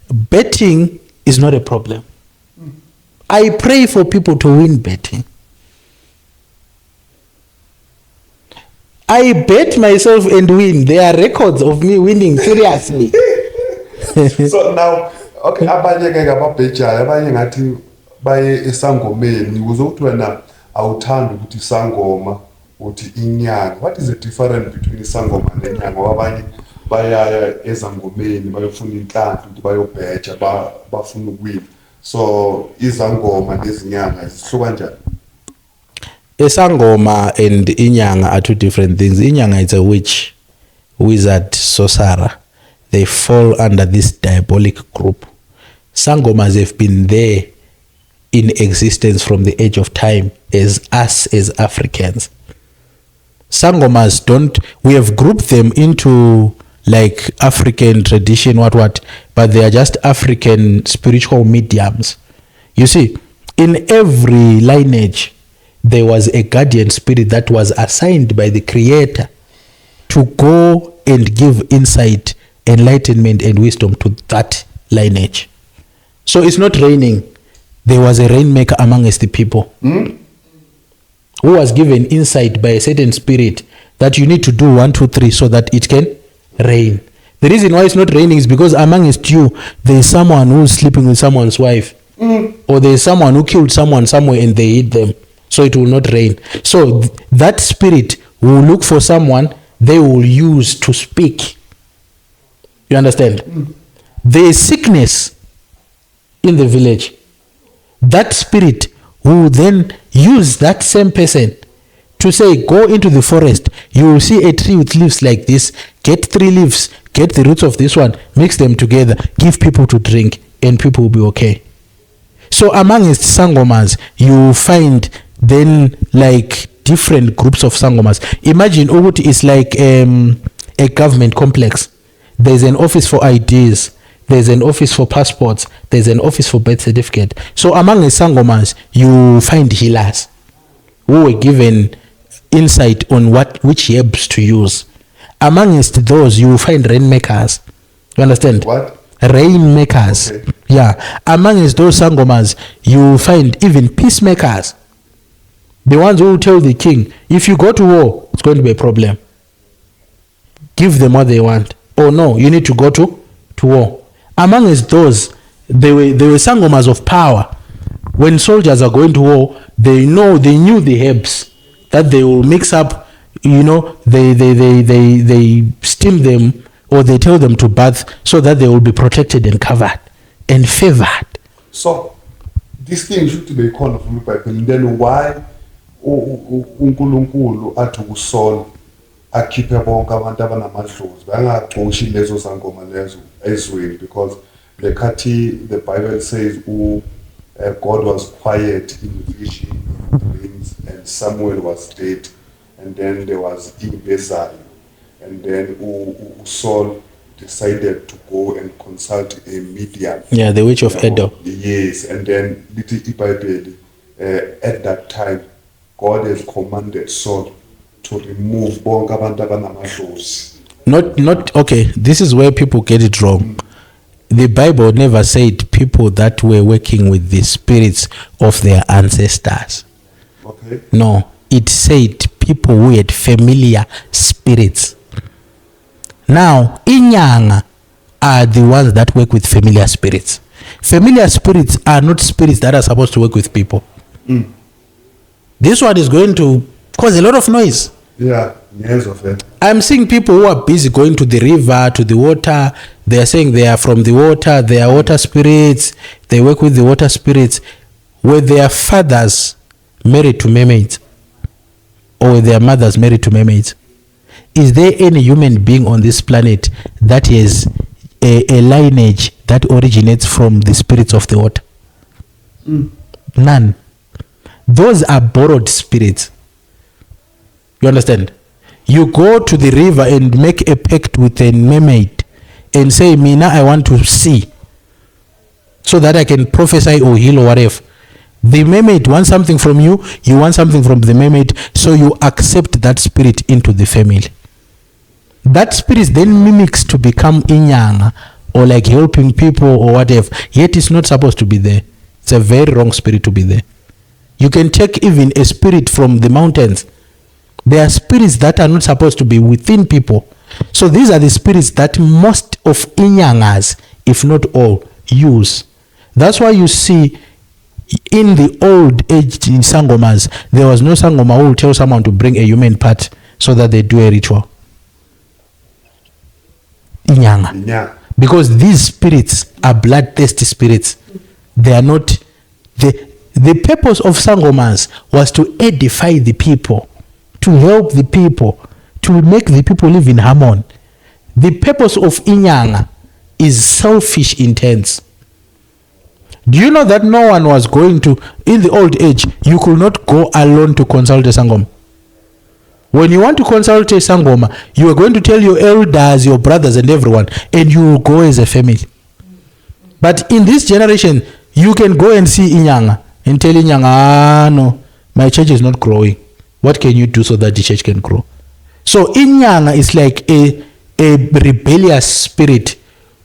Betting is not a problem. I pray for people to win betting. I bet myself and win. There are records of me winning seriously. So now, okay, abanye ke ngababhejayo, abanye ngathi baye esangomeni uzokuthi wena awuthanda ukuthi isangoma uthi inyanga. What is the difference between isangoma nenyanga? Abanye baya ezangomeni bayofuna inhlanhla ukuthi bayobheja bafuna ukuwina. So izangoma nezinyanga zihluka njani? Esangoma and inyanga are two different things. Inyanga is a witch, wizard, sorcerer. They fall under this diabolic group. Sangomas have been there in existence from the age of time as us as Africans. Sangomas we have grouped them into like African tradition, what, but they are just African spiritual mediums. You see, in every lineage, there was a guardian spirit that was assigned by the Creator to go and give insight, enlightenment, and wisdom to that lineage. So it's not raining. There was a rainmaker amongst the people who was given insight by a certain spirit that you need to do 1, 2, 3 so that it can rain. The reason why it's not raining is because amongst you, there is someone who's sleeping with someone's wife, or there is someone who killed someone somewhere and they hid them. So it will not rain. So that spirit will look for someone they will use to speak. You understand? There is sickness in the village. That spirit will then use that same person to say, go into the forest, you will see a tree with leaves like this, get 3 leaves, get the roots of this one, mix them together, give people to drink, and people will be okay. So amongst sangomas, you find then like different groups of sangomas. Imagine Ubud is like a government complex. There's an office for IDs, there's an office for passports, there's an office for birth certificate. So among the sangomas, you find healers who were given insight on which herbs to use. Amongst those, you will find rainmakers. You understand? What? Rainmakers. Okay. Yeah. Amongst those sangomas, you will find even peacemakers. The ones who will tell the king, if you go to war, it's going to be a problem. Give them what they want. Oh no, you need to go to war. Amongst those, they were sangomas of power. When soldiers are going to war, they knew the herbs that they will mix up. They steam them, or they tell them to bath, so that they will be protected and covered and favored. So this thing should be called from the Bible. And then why uNkulunkulu athi uSaul akhiphe bonke abantu abanamadlozi bangaxoshi lezo sangoma lezo ezweni, because the Bible says God was quiet in vision, in dreams, and Samuel was dead, and then there was Bezai, and then Saul decided to go and consult a medium. Yeah, the witch of Edo. Yes, and then Bible at that time, God has commanded Saul to remove bonke abantu abanamadlozi. Not okay. This is where people get it wrong. The Bible never said people that were working with the spirits of their ancestors. Okay. No, it said people who had familiar spirits. Now, inyanga are the ones that work with familiar spirits. Familiar spirits are not spirits that are supposed to work with people. This one is going to cause a lot of noise. Yeah, years of it. I'm seeing people who are busy going to the river, to the water. They are saying they are from the water, they are water spirits, they work with the water spirits. Were their fathers married to mermaids? Or were their mothers married to mermaids? Is there any human being on this planet that has a lineage that originates from the spirits of the water? None. Those are borrowed spirits. You understand? You go to the river and make a pact with a mermaid and say, Mina, I want to see, so that I can prophesy or heal or whatever. The mermaid wants something from you, you want something from the mermaid, so you accept that spirit into the family. That spirit then mimics to become inyanga, or like helping people or whatever, yet it's not supposed to be there. It's a very wrong spirit to be there. You can take even a spirit from the mountains. There are spirits that are not supposed to be within people. So these are the spirits that most of inyangas, if not all, use. That's why you see in the old age in sangomas, there was no sangoma who will tell someone to bring a human part so that they do a ritual. Inyanga. Yeah. Because these spirits are bloodthirsty spirits. They are not... The purpose of sangomas was to edify the people, to help the people, to make the people live in harmony. The purpose of inyanga is selfish intents. Do you know that no one was going to, in the old age, you could not go alone to consult a sangoma? When you want to consult a sangoma, you are going to tell your elders, your brothers and everyone, and you will go as a family. But in this generation, you can go and see inyanga and tell inyanga, no, my church is not growing. What can you do so that the church can grow? So inyanga is like a rebellious spirit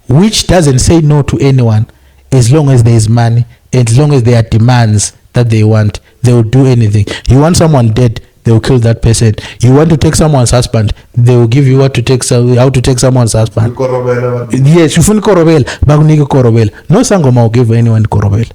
which doesn't say no to anyone. As long as there is money, as long as there are demands that they want, they will do anything. You want someone dead, they will kill that person. You want to take someone's husband, they will give you how to take someone's husband. Yes, you find korobel, bagunike korobel. No sangoma will give anyone korobel.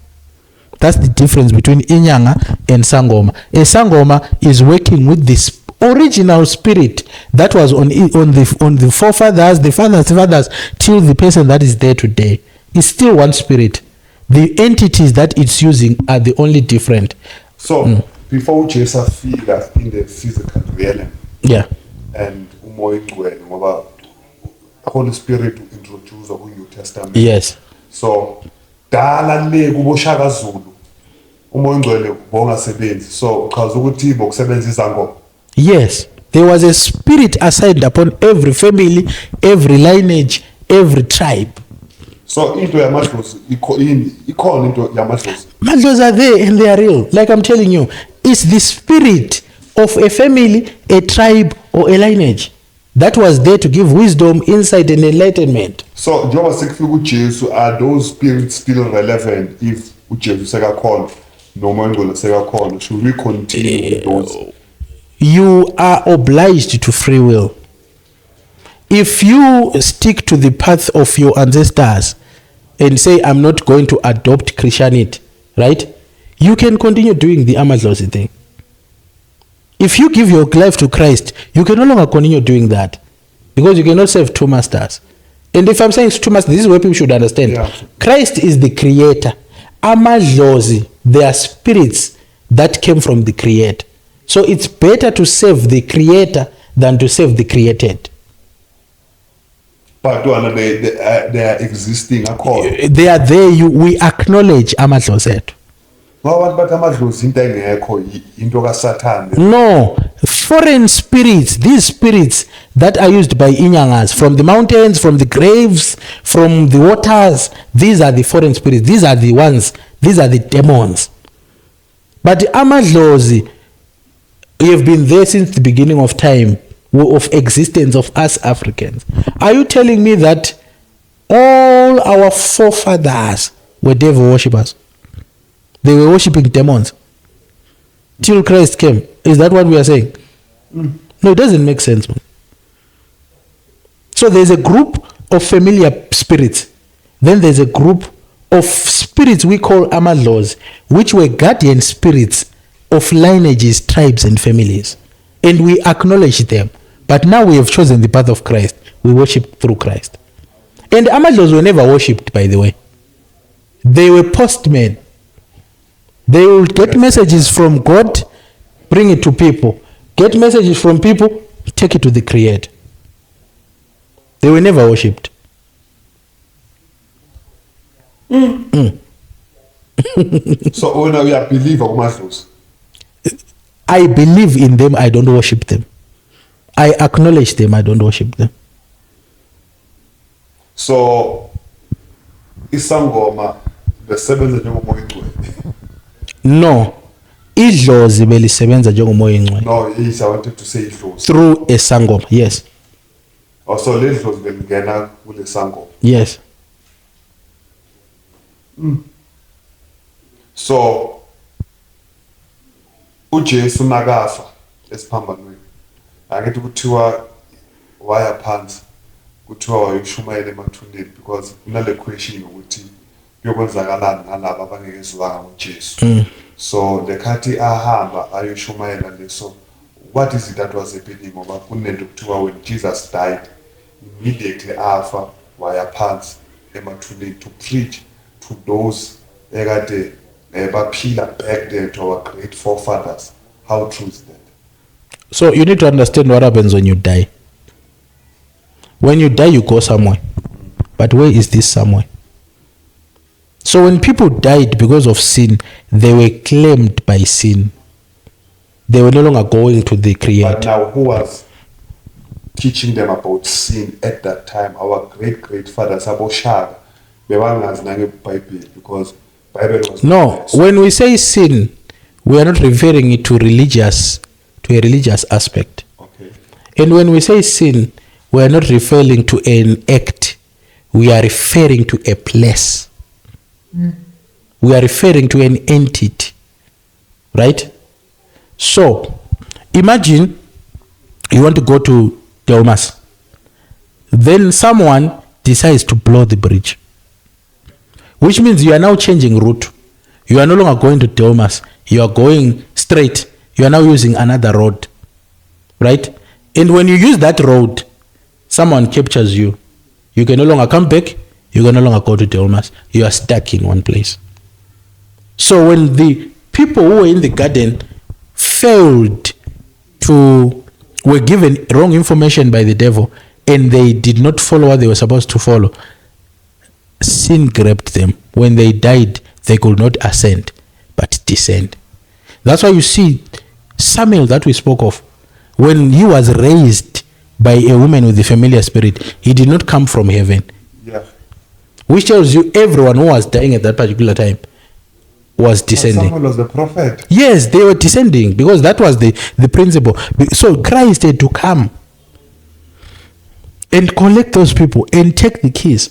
That's the difference between inyanga and sangoma. A sangoma is working with this original spirit that was on the forefathers, the fathers, till the person that is there today is still one spirit. The entities that it's using are the only different. So before Jesus figure in the physical realm, yeah, and umoya ingcwele ngoba Holy Spirit introduce ku New Testament. yes. So dala le kubo Shaka Zulu umoya ingcwele bongasebenzi, so uchaza ukuthi bokusebenza izangoma. Yes, there was a spirit assigned upon every family, every lineage, every tribe. So into yamadlozi ikhona into yamadlozi. Madlozi are there and they are real. Like I'm telling you, it's the spirit of a family, a tribe, or a lineage that was there to give wisdom, insight, and enlightenment. So njengoba sekufika uJesu, are those spirits still relevant if uJesu sekakhona noma ingcwele sekakhona? Should we continue with those? You are obliged to free will. If you stick to the path of your ancestors and say, I'm not going to adopt Christianity, right? You can continue doing the Amadlozi thing. If you give your life to Christ, you can no longer continue doing that because you cannot serve two masters. And if I'm saying two masters, this is what people should understand. Yeah. Christ is the creator. Amadlozi, they are spirits that came from the creator. So it's better to serve the creator than to serve the created. But they are existing. They are there. We acknowledge Amadlozi. No, foreign spirits, these spirits that are used by Inyangas from the mountains, from the graves, from the waters, these are the foreign spirits. These are the ones, these are the demons. But Amadlozi, we have been there since the beginning of time, of existence of us Africans. Are you telling me that all our forefathers were devil worshippers? They were worshipping demons till Christ came. Is that what we are saying? No, it doesn't make sense, man. So there's a group of familiar spirits. Then there's a group of spirits we call Amadlozi, which were guardian spirits of lineages, tribes, and families. And we acknowledge them. But now we have chosen the path of Christ. We worship through Christ. And Amadlozi were never worshipped, by the way. They were postmen. They will get messages from God, bring it to people. Get messages from people, take it to the Creator. They were never worshipped. So when we are believer, I believe in them, I don't worship them. I acknowledge them, I don't worship them. So isangoma besebenza njengomoya ingcwele. No. Idlozi belisebenza njengomoya ingcwele. No, yes, I wanted to say idlozi. Through a sangoma, yes. Also le idlozi belingena kule sangoma. Yes. So uJesu nakafa esiphambanweni, angithi kuthiwa waya phansi, kuthiwa wayoshumayela emathuneni because kunale question ukuthi kuyokwenzakalani ngalabo abangekezwanga ngoJesu. So lekhathi ahamba ayoshumayela leso, what is it that was happening? Ngoba kunento kuthiwa when Jesus died, immediately afa waya phansi emathuneni to preach to those ekade baphila back then, to our great forefathers. How true is that? So you need to understand what happens when you die. When you die, you go somewhere. But where is this somewhere? So when people died because of sin, they were claimed by sin. They were no longer going to the Creator. But now, who was teaching them about sin at that time? Our great fathers, Abo Shaka, because Bible was no. When we say sin, we are not referring it to a religious aspect. Okay. And when we say sin, we are not referring to an act. We are referring to a place. We are referring to an entity. Right? So, imagine you want to go to Delmas. Then someone decides to blow the bridge. Which means you are now changing route. You are no longer going to Delmas. You are going straight. You are now using another road. right? And when you use that road, someone captures you. You can no longer come back. You can no longer go to Delmas. You are stuck in one place. So when the people who were in the garden were given wrong information by the devil, and they did not follow what they were supposed to follow, sin grabbed them. When they died, they could not ascend, but descend. That's why you see Samuel that we spoke of, when he was raised by a woman with the familiar spirit, he did not come from heaven. Yeah. Which tells you everyone who was dying at that particular time was descending. Samuel was the prophet. Yes, they were descending because that was the principle. So Christ had to come and collect those people and take the keys.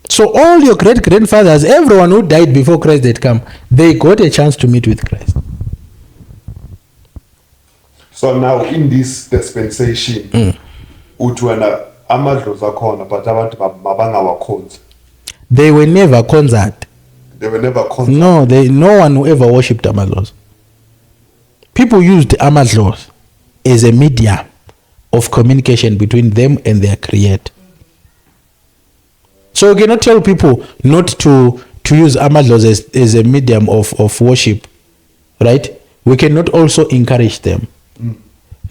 So all your great-grandfathers, everyone who died before Christ had come, they got a chance to meet with Christ. So now in this dispensation, utwana amadlozi akhona but abantu mabangawakhonzi. They were never conquered. They were never conquered. No, no one who ever worshipped Amadlozi. People used Amadlozi as a medium of communication between them and their creator. So we cannot tell people not to use Amadlozi as a medium of worship, right? We cannot also encourage them.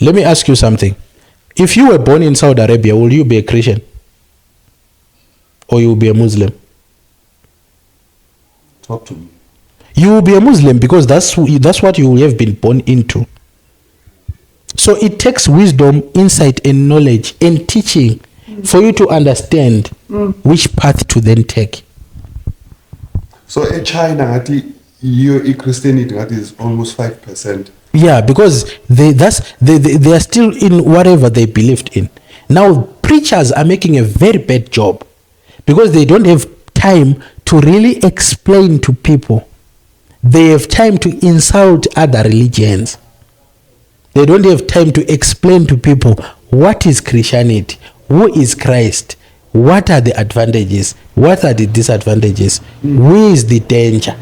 Let me ask you something. If you were born in Saudi Arabia, will you be a Christian? Or you will be a Muslim? Talk to me. You will be a Muslim because that's what you have been born into. So it takes wisdom, insight, and knowledge and teaching for you to understand which path to then take. So in China, Christianity is almost 5%. Yeah, because they are still in whatever they believed in. Now preachers are making a very bad job because they don't have time to really explain to people. They have time to insult other religions. They don't have time to explain to people what is Christianity, who is Christ, what are the advantages, what are the disadvantages, where is the danger.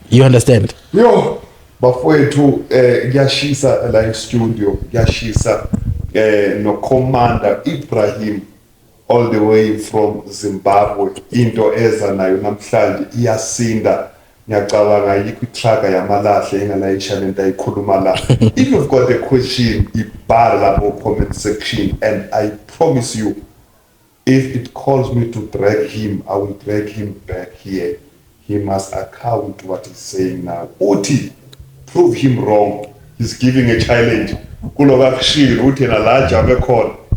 You understand? Yo, bafowethu kuyashisa la e-studio, kuyashisa no Commander Ibrahim all the way from Zimbabwe. Into eza nayo namhlanje iyasinda. Ngiyacabanga yikho itraga yamalahle engalayisha lento ayikhuluma la. If you've got a question, ibhala lapho comment section, and I promise you, if it calls me to drag him, I will drag him back here. He must account what he's saying now. Uti, prove him wrong. He's giving a challenge.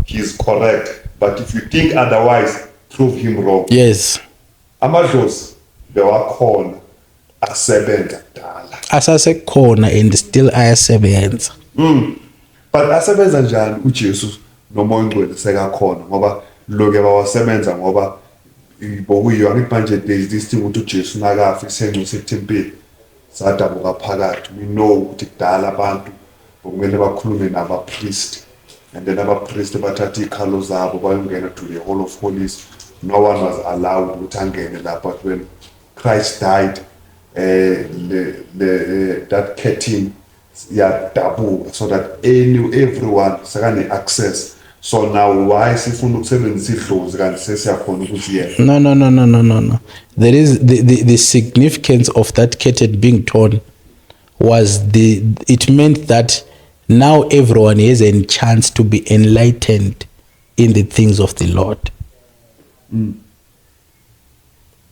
He's correct. But if you think otherwise, prove him wrong. Yes. Amadlozi, they were called asebenza kudala. Asasekhona and still ayasebenza. But asebenza njani uJesu noma uNgcwele sekakhona ngoba loke bawasebenza ngoba bokuyiyo angithi manje there's this thing ukuthi uJesu nakafi senxuse ethempeli sadabuka phakathi. We know ukuthi kudala abantu bokumele bakhulume nabapriest, and then abapriest bathatha ikhalo zabo bayongena to the Hall of Holies. No one was allowed ukuthi angene lapha. But when Christ died, that curtain yadabuka so that everyone sakane access. So now why sifuna ukusebenzisa idlozi kanti sesiyakhona ukuthi yena? No. There is the significance of that curtain being torn was it meant that now everyone has a chance to be enlightened in the things of the Lord.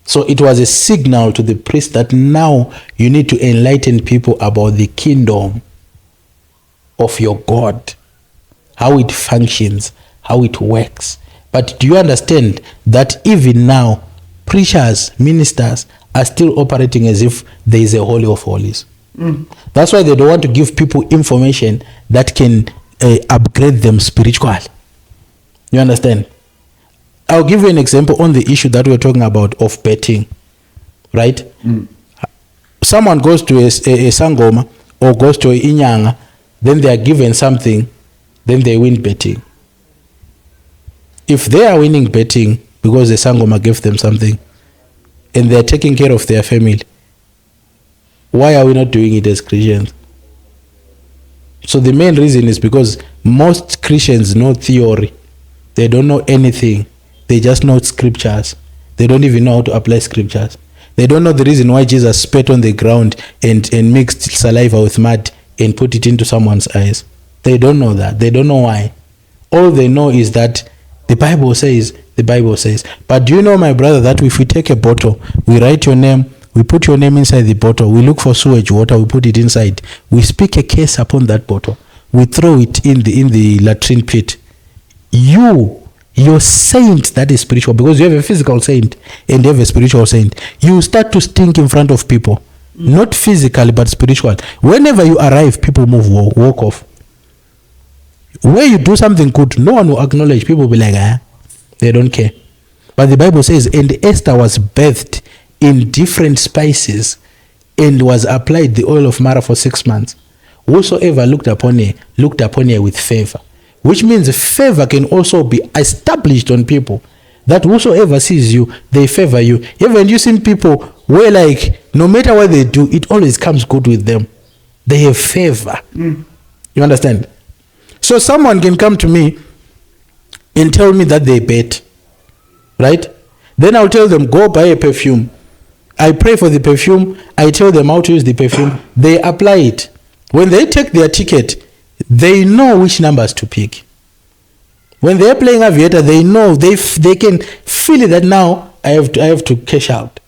So it was a signal to the priest that now you need to enlighten people about the kingdom of your God, how it functions, how it works. But do you understand that even now, preachers, ministers are still operating as if there is a Holy of Holies? That's why they don't want to give people information that can upgrade them spiritually. You understand? I'll give you an example on the issue that we're talking about of betting, right? Someone goes to a sangoma or goes to a inyanga, then they are given something, then they win betting. If they are winning betting because the sangoma gave them something and they're taking care of their family, why are we not doing it as Christians? So the main reason is because most Christians know theory. They don't know anything. They just know scriptures. They don't even know how to apply scriptures. They don't know the reason why Jesus spat on the ground and mixed saliva with mud and put it into someone's eyes. They don't know that. They don't know why. All they know is that the Bible says. But do you know, my brother, that if we take a bottle, we write your name, we put your name inside the bottle, we look for sewage water, we put it inside, we speak a curse upon that bottle, we throw it in the latrine pit. Your saint that is spiritual, because you have a physical saint and you have a spiritual saint, you start to stink in front of people. Not physically, but spiritual. Whenever you arrive, people walk off. Where you do something good, no one will acknowledge. People will be like, they don't care. But the Bible says, and Esther was bathed in different spices and was applied the oil of myrrh for 6 months. Whosoever looked upon her with favor. Which means favor can also be established on people. That whosoever sees you, they favor you. Even you seen people where like, no matter what they do, it always comes good with them. They have favor. You understand? So someone can come to me and tell me that they bet, right? Then I'll tell them, go buy a perfume. I pray for the perfume. I tell them how to use the perfume. They apply it. When they take their ticket, they know which numbers to pick. When they're playing aviator, they know, they can feel it that now I have to cash out.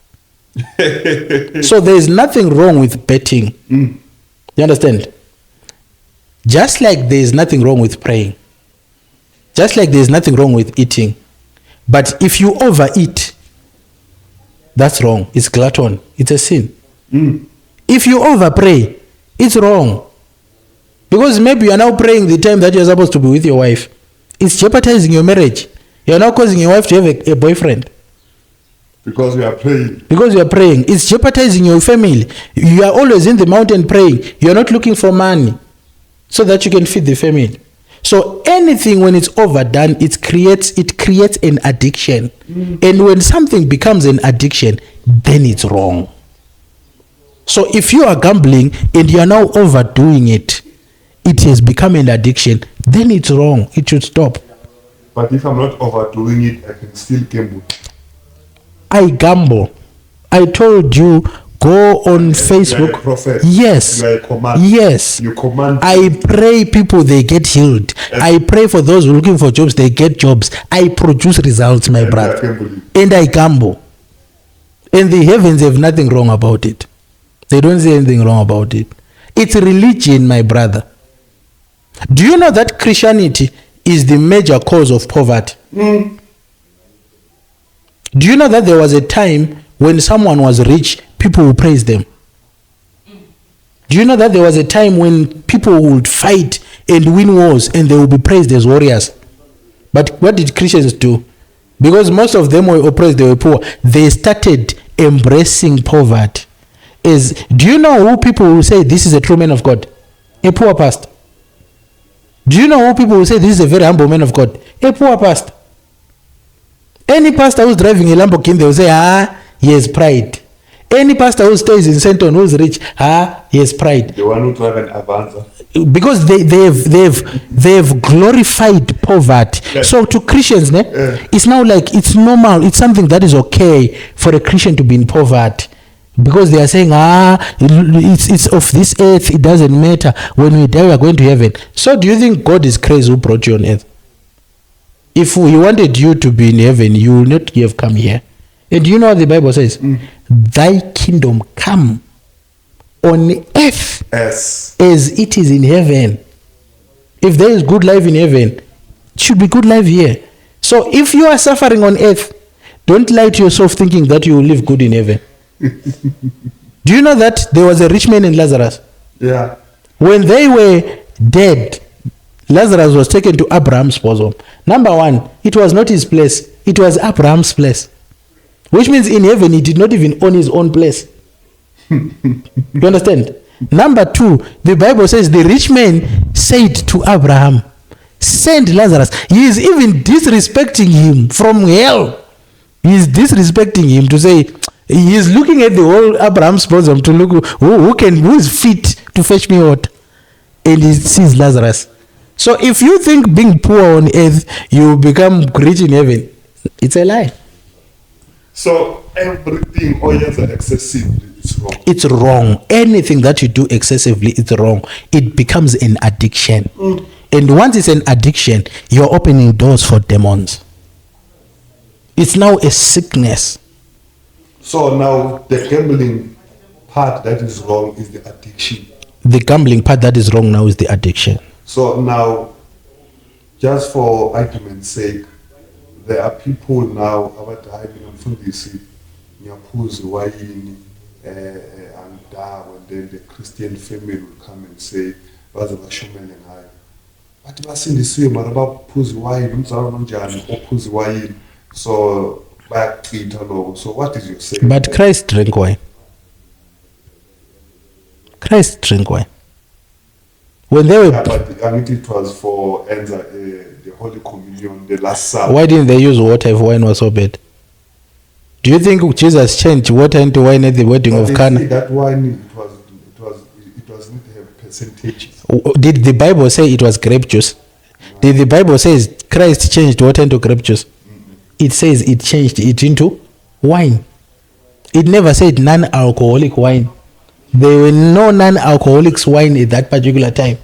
So there is nothing wrong with betting. You understand? Just like there is nothing wrong with praying. Just like there is nothing wrong with eating. But if you overeat, that's wrong. It's glutton. It's a sin. If you overpray, it's wrong. Because maybe you are now praying the time that you're supposed to be with your wife. It's jeopardizing your marriage. You're now causing your wife to have a boyfriend. Because you are praying. Because you are praying. It's jeopardizing your family. You are always in the mountain praying. You are not looking for money so that you can feed the family. So anything, when it's overdone, it creates an addiction. And when something becomes an addiction, then it's wrong. So if you are gambling and you are now overdoing it, it has become an addiction, then it's wrong. It should stop. But if I'm not overdoing it, I can still gamble. I gamble. I told you, go on Facebook. You are a prophet. Yes. You are a command. Yes. You command. I pray people, they get healed. Yes. I pray for those who are looking for jobs, they get jobs. I produce results, my brother. And I gamble. And the heavens have nothing wrong about it. They don't say anything wrong about it. It's religion, my brother. Do you know that Christianity is the major cause of poverty? Do you know that there was a time when someone was rich, people would praise them? Do you know that there was a time when people would fight and win wars and they would be praised as warriors? But what did Christians do? Because most of them were oppressed, they were poor. They started embracing poverty. Do you know who people will say this is a true man of God? A poor pastor. Do you know who people will say this is a very humble man of God? A poor pastor. Any pastor who's driving a Lamborghini, they will say, he has pride. Any pastor who stays in Senton who's rich, he has pride. The one who drive an Avanza. Because they've glorified poverty. Yes. So to Christians, it's now like it's normal. It's something that is okay for a Christian to be in poverty. Because they are saying, it's of this earth, it doesn't matter. When we die, we are going to heaven. So do you think God is crazy who brought you on earth? If he wanted you to be in heaven, you will not have come here. And you know what the Bible says? Thy kingdom come on earth as it is in heaven. If there is good life in heaven, it should be good life here. So if you are suffering on earth, don't lie to yourself thinking that you will live good in heaven. Do you know that there was a rich man and Lazarus? Yeah. When they were dead, Lazarus was taken to Abraham's bosom. Number one, it was not his place. It was Abraham's place. Which means in heaven, he did not even own his own place. You understand? Number two, the Bible says the rich man said to Abraham, send Lazarus. He is even disrespecting him from hell. He is disrespecting him to say, he is looking at the whole Abraham's bosom to look who is fit to fetch me water. and he sees Lazarus. So if you think being poor on earth, you will become rich in heaven, it's a lie. So everything oyeza excessively is wrong. It's wrong. Anything that you do excessively, it's wrong. It becomes an addiction. And once it's an addiction, you're opening doors for demons. It's now a sickness. So now the gambling part that is wrong is the addiction. The gambling part that is wrong now is the addiction. So now, just for argument's sake, there are people now abadala ngimfundisi ngiyaphuza wayini and then the Christian family will come and say baze bashumele ngayo. Bathi basindisiwe mara baphuza wayini umzalwane onjani ophuza wayini. So bayachitha lokho. So what is your saying? But Christ drank wine. Christ drank wine. When they were, but I mean it was for the Holy Communion, the Last Supper. why didn't they use water if wine was so bad? Do you think Jesus changed water into wine at the wedding But of they Cana? say that wine it was not have percentages. Did the Bible say it was grape juice? Did the Bible say Christ changed water into grape juice? It says it changed it into wine. It never said non-alcoholic wine. There were no non-alcoholic wine at that particular time.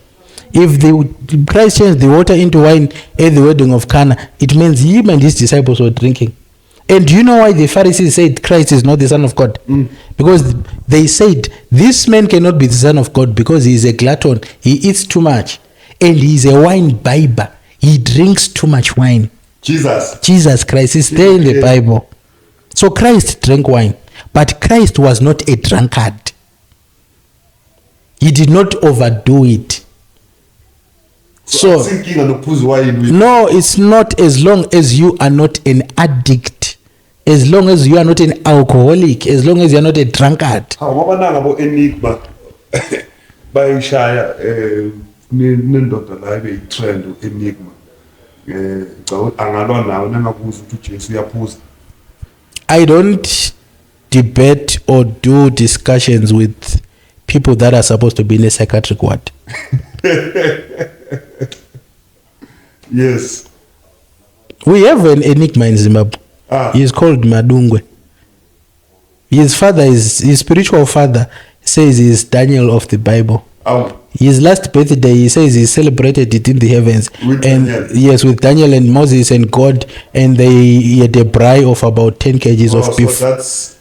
If Christ changed the water into wine at the wedding of Cana, it means him and his disciples were drinking. And do you know why the Pharisees said Christ is not the Son of God? Because they said, this man cannot be the Son of God because he is a glutton. He eats too much. And he is a wine bibber. He drinks too much wine. Jesus Christ is there in the Bible. So Christ drank wine. But Christ was not a drunkard. He did not overdo it. So no, it's not, as long as you are not an addict, as long as you are not an alcoholic, as long as you are not a drunkard. Enigma bayishaya nendoda la beyitrend Enigma angalwa nawo nangabuza ukuthi uJesu uyaphuza. I don't debate or do discussions with people that are supposed to be in a psychiatric ward. Yes. We have an enigma in Zimbabwe. He's called Madungwe. His father his spiritual father says he's Daniel of the Bible. His last birthday, he says he celebrated it in the heavens. With and Daniel. Yes, with Daniel and Moses and God, and he had a braai of about 10 kgs of beef. So that's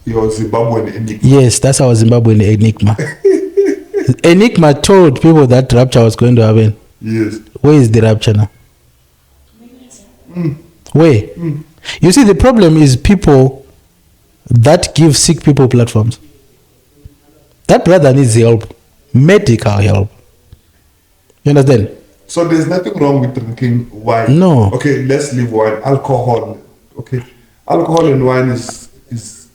your Zimbabwean enigma. Yes, that's our Zimbabwean enigma. Enigma told people that rapture was going to happen. Yes. Where is the rapture now? Where? You see, the problem is people that give sick people platforms. That brother needs help, medical help. You understand? So there's nothing wrong with drinking wine. No. Okay, let's leave wine. Alcohol. Okay, alcohol and wine is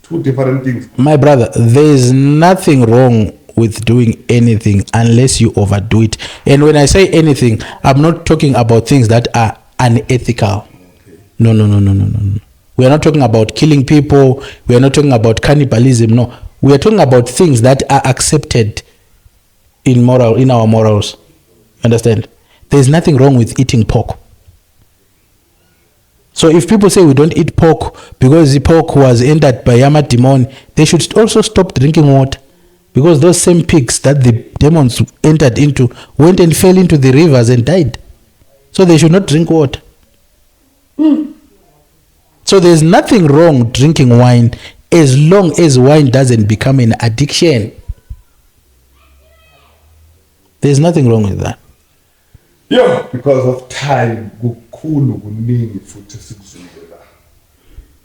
two different things. My brother, there is nothing wrong with doing anything unless you overdo it. And when I say anything, I'm not talking about things that are unethical. Okay. No. We are not talking about killing people. We are not talking about cannibalism. No. We are talking about things that are accepted in our morals. Understand? There's nothing wrong with eating pork. So if people say we don't eat pork because the pork was entered by Yama demon, they should also stop drinking water. Because those same pigs that the demons entered into went and fell into the rivers and died. So they should not drink water. So there's nothing wrong drinking wine as long as wine doesn't become an addiction. There's nothing wrong with that. Yeah, because of time, kukhulu kuningi futhi sikuzungela.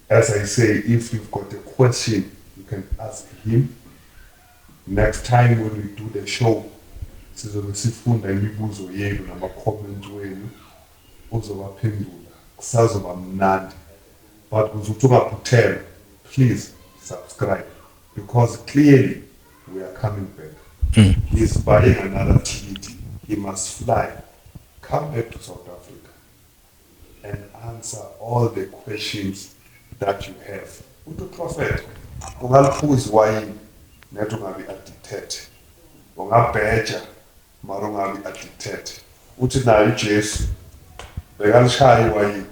As I say, if you've got a question, you can ask him. Next time when we do the show, sizobe sifunda imibuzo yenu nama-comment wenu uzobaphendula kusazoba mnandi. But kuzuthi ungaphuthela, please subscribe, because clearly we are coming back. He's buying another ticket. He must fly, come back to South Africa and answer all the questions that you have. Uthi prophet, ungaliphuza wine nethi ungabi addicted, ungabheja mara ungabi addicted. Uthi nayo uJesu bekalishaywa yini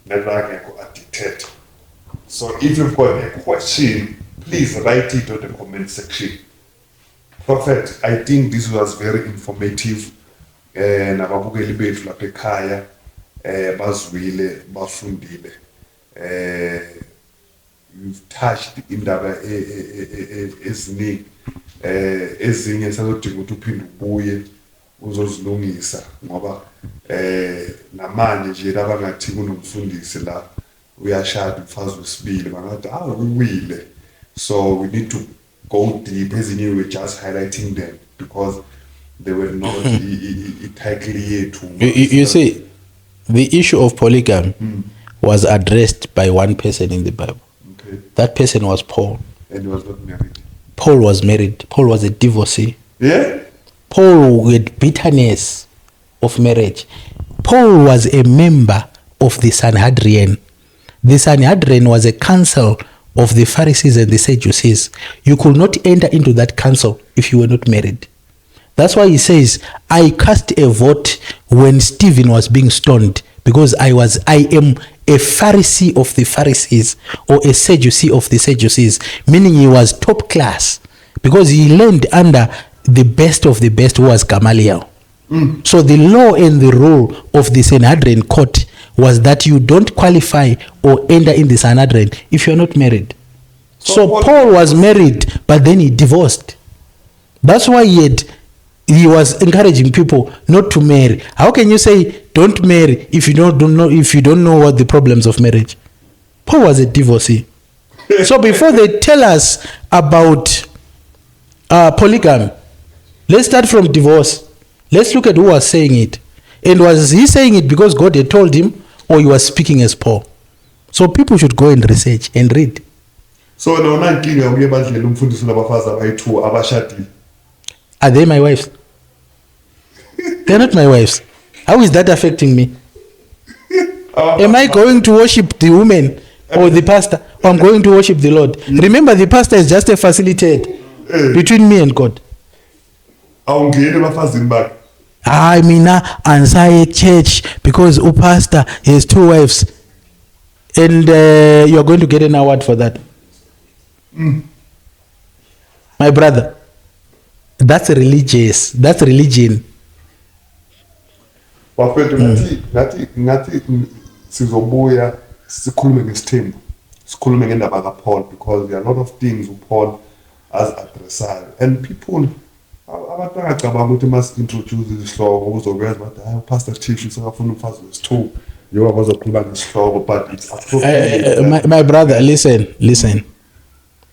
nekangekho addicted. So if you've got a question, please write it on the comment section. Prophet, I think this was very informative. Nababukeli bethu lapha ekhaya bazwile bafundile. You've touched indaba eziningi ezinye sazodinga ukuthi uphinde ubuye uzozilungisa ngoba namanje nje labangathi kunomfundisi la uyashada umfazi wesibili bangathi uwile. So we need to go deep. Ezinye we were just highlighting them because they were not tightly to. You see, the issue of polygamy was addressed by one person in the Bible. Okay. That person was Paul. And he was not married. Paul was married. Paul was a divorcee. Yeah? Paul had bitterness of marriage. Paul was a member of the Sanhedrin. The Sanhedrin was a council of the Pharisees and the Sadducees. You could not enter into that council if you were not married. That's why he says, I cast a vote when Stephen was being stoned because I am a Pharisee of the Pharisees or a Sadducee of the Sadducees, meaning he was top class because he learned under the best of the best who was Gamaliel. So the law and the rule of the Sanhedrin court was that you don't qualify or enter in the Sanhedrin if you're not married. So Paul was married, but then he divorced. That's why he was encouraging people not to marry. How can you say don't marry if you don't know what the problems of marriage? Paul was a divorcee. So before they tell us about polygamy, let's start from divorce. Let's look at who was saying it. And was he saying it because God had told him, or he was speaking as Paul? So people should go and research and read. So are they my wives? They're not my wives. How is that affecting me? Am I going to worship the woman or the pastor? Or I'm going to worship the Lord? Remember, the pastor is just a facilitator between me and God. I mean, answer a church because a pastor has 2 wives, and you're going to get an award for that. My brother, that's religious. That's religion. ngathi sizobuya sikhulume ngesithembu sikhulume ngendaba kaPaul because there are a lot of things uPaul as addressayo and people abantu bangacabanga ukuthi must introduce isihloko uzokwenza bathi hayi uPastor Tish usakafuna umfazi wesithu yoba bazokhuluma ngesihloko but it's appropriate. My brother, listen.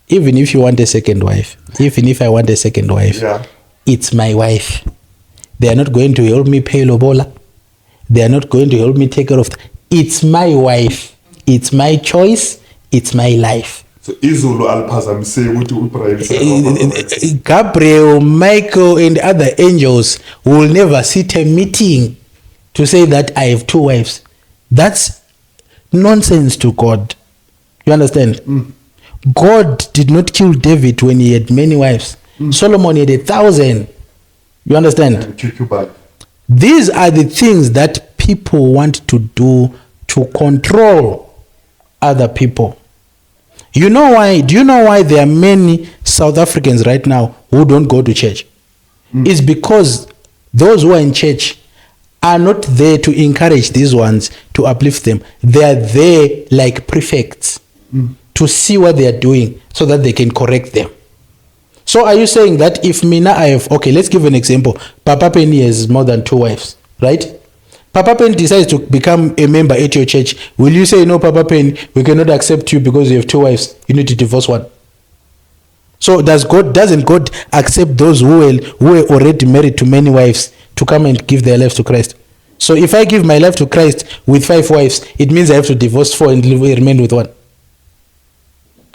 Even if you want a second wife, even if I want a second wife, it's my wife. They are not going to help me pay lobola. They are not going to help me take care of it's my wife. It's my choice. It's my life. So Izulu alphazamiseke ukuthi Gabriel, Michael and other angels will never sit a meeting to say that I have 2 wives. That's nonsense to God. You understand? God did not kill David when he had many wives. Solomon had 1,000. You understand? These are the things that people want to do to control other people. You know why? Do you know why there are many South Africans right now who don't go to church? It's because those who are in church are not there to encourage these ones, to uplift them. They are there like prefects to see what they are doing so that they can correct them. So are you saying that if Mina I have, okay, let's give an example. Papa Penny has more than 2 wives, right? Papa Penny decides to become a member at your church. Will you say, no, Papa Penny, we cannot accept you because you have 2 wives. You need to divorce one. So doesn't God accept those who are already married to many wives to come and give their lives to Christ? So if I give my life to Christ with 5 wives, it means I have to divorce 4 and remain with 1.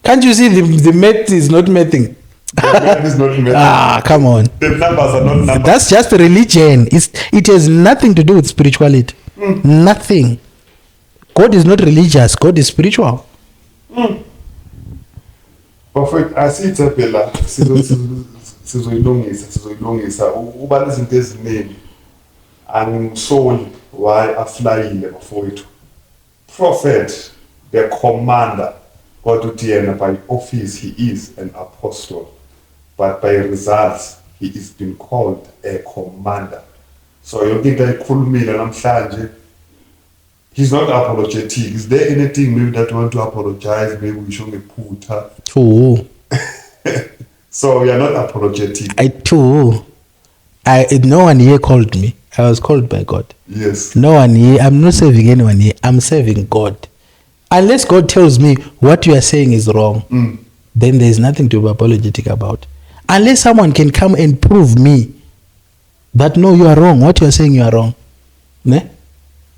Can't you see the math is not mathing? Come on. The numbers are not numbers. That's just religion. It has nothing to do with spirituality. Nothing. God is not religious. God is spiritual. Perfect. I see it's a pillar. sizoyilungisa uba nezinto eziningi angisoli why aflyile bafowethu. Prophet, the commander, kodwa uthi yena by office he is an apostle, but by results he is being called a commander. So yonke into ayikhulumile namhlanje, he's not apologetic. Is there anything maybe that you want to apologize? Maybe we should put her. True. So we are not apologetic. No one here called me. I was called by God. Yes. No one here. I'm not serving anyone here. I'm serving God. Unless God tells me what you are saying is wrong, then there's nothing to be apologetic about. Unless someone can come and prove me that no, you are wrong. What you are saying, you are wrong. Ne?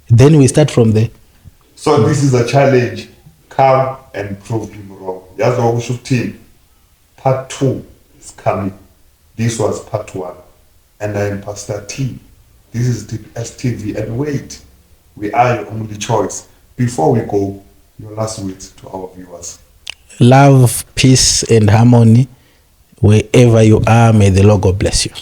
Then we start from there. So this is a challenge. Come and prove him wrong. That's what we should team. Part 2 is coming. This was part 1. And I am Pastor T. This is the STV. And wait, we are your only choice. Before we go, your last words to our viewers. Love, peace, and harmony. Wherever you are, may the Lord God bless you.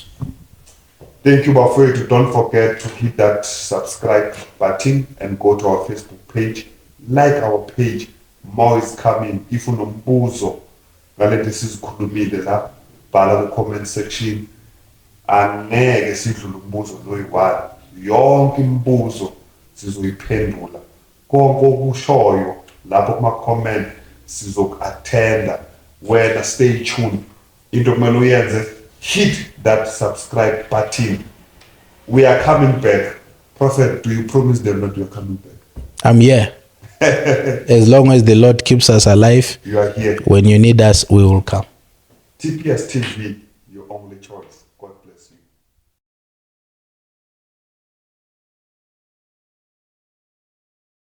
Thank you, Bafwetu. Don't forget to hit that subscribe button and go to our Facebook page. Like our page. More is coming. If you know Mbuzo, this is Kulumile, bhala the comment section. Angeke sidlule umbuzo loyi-1. Yonke imibuzo sizoyiphendula. Konke okushoyo lapho kuma-comment sizoku-attenda. Wena stay tuned. Into kumele uyenze, hit that subscribe button. We are coming back. Prophet, do you promise them that you are coming back? I'm here. As long as the Lord keeps us alive, you are here. When you need us, we will come. TPS TV.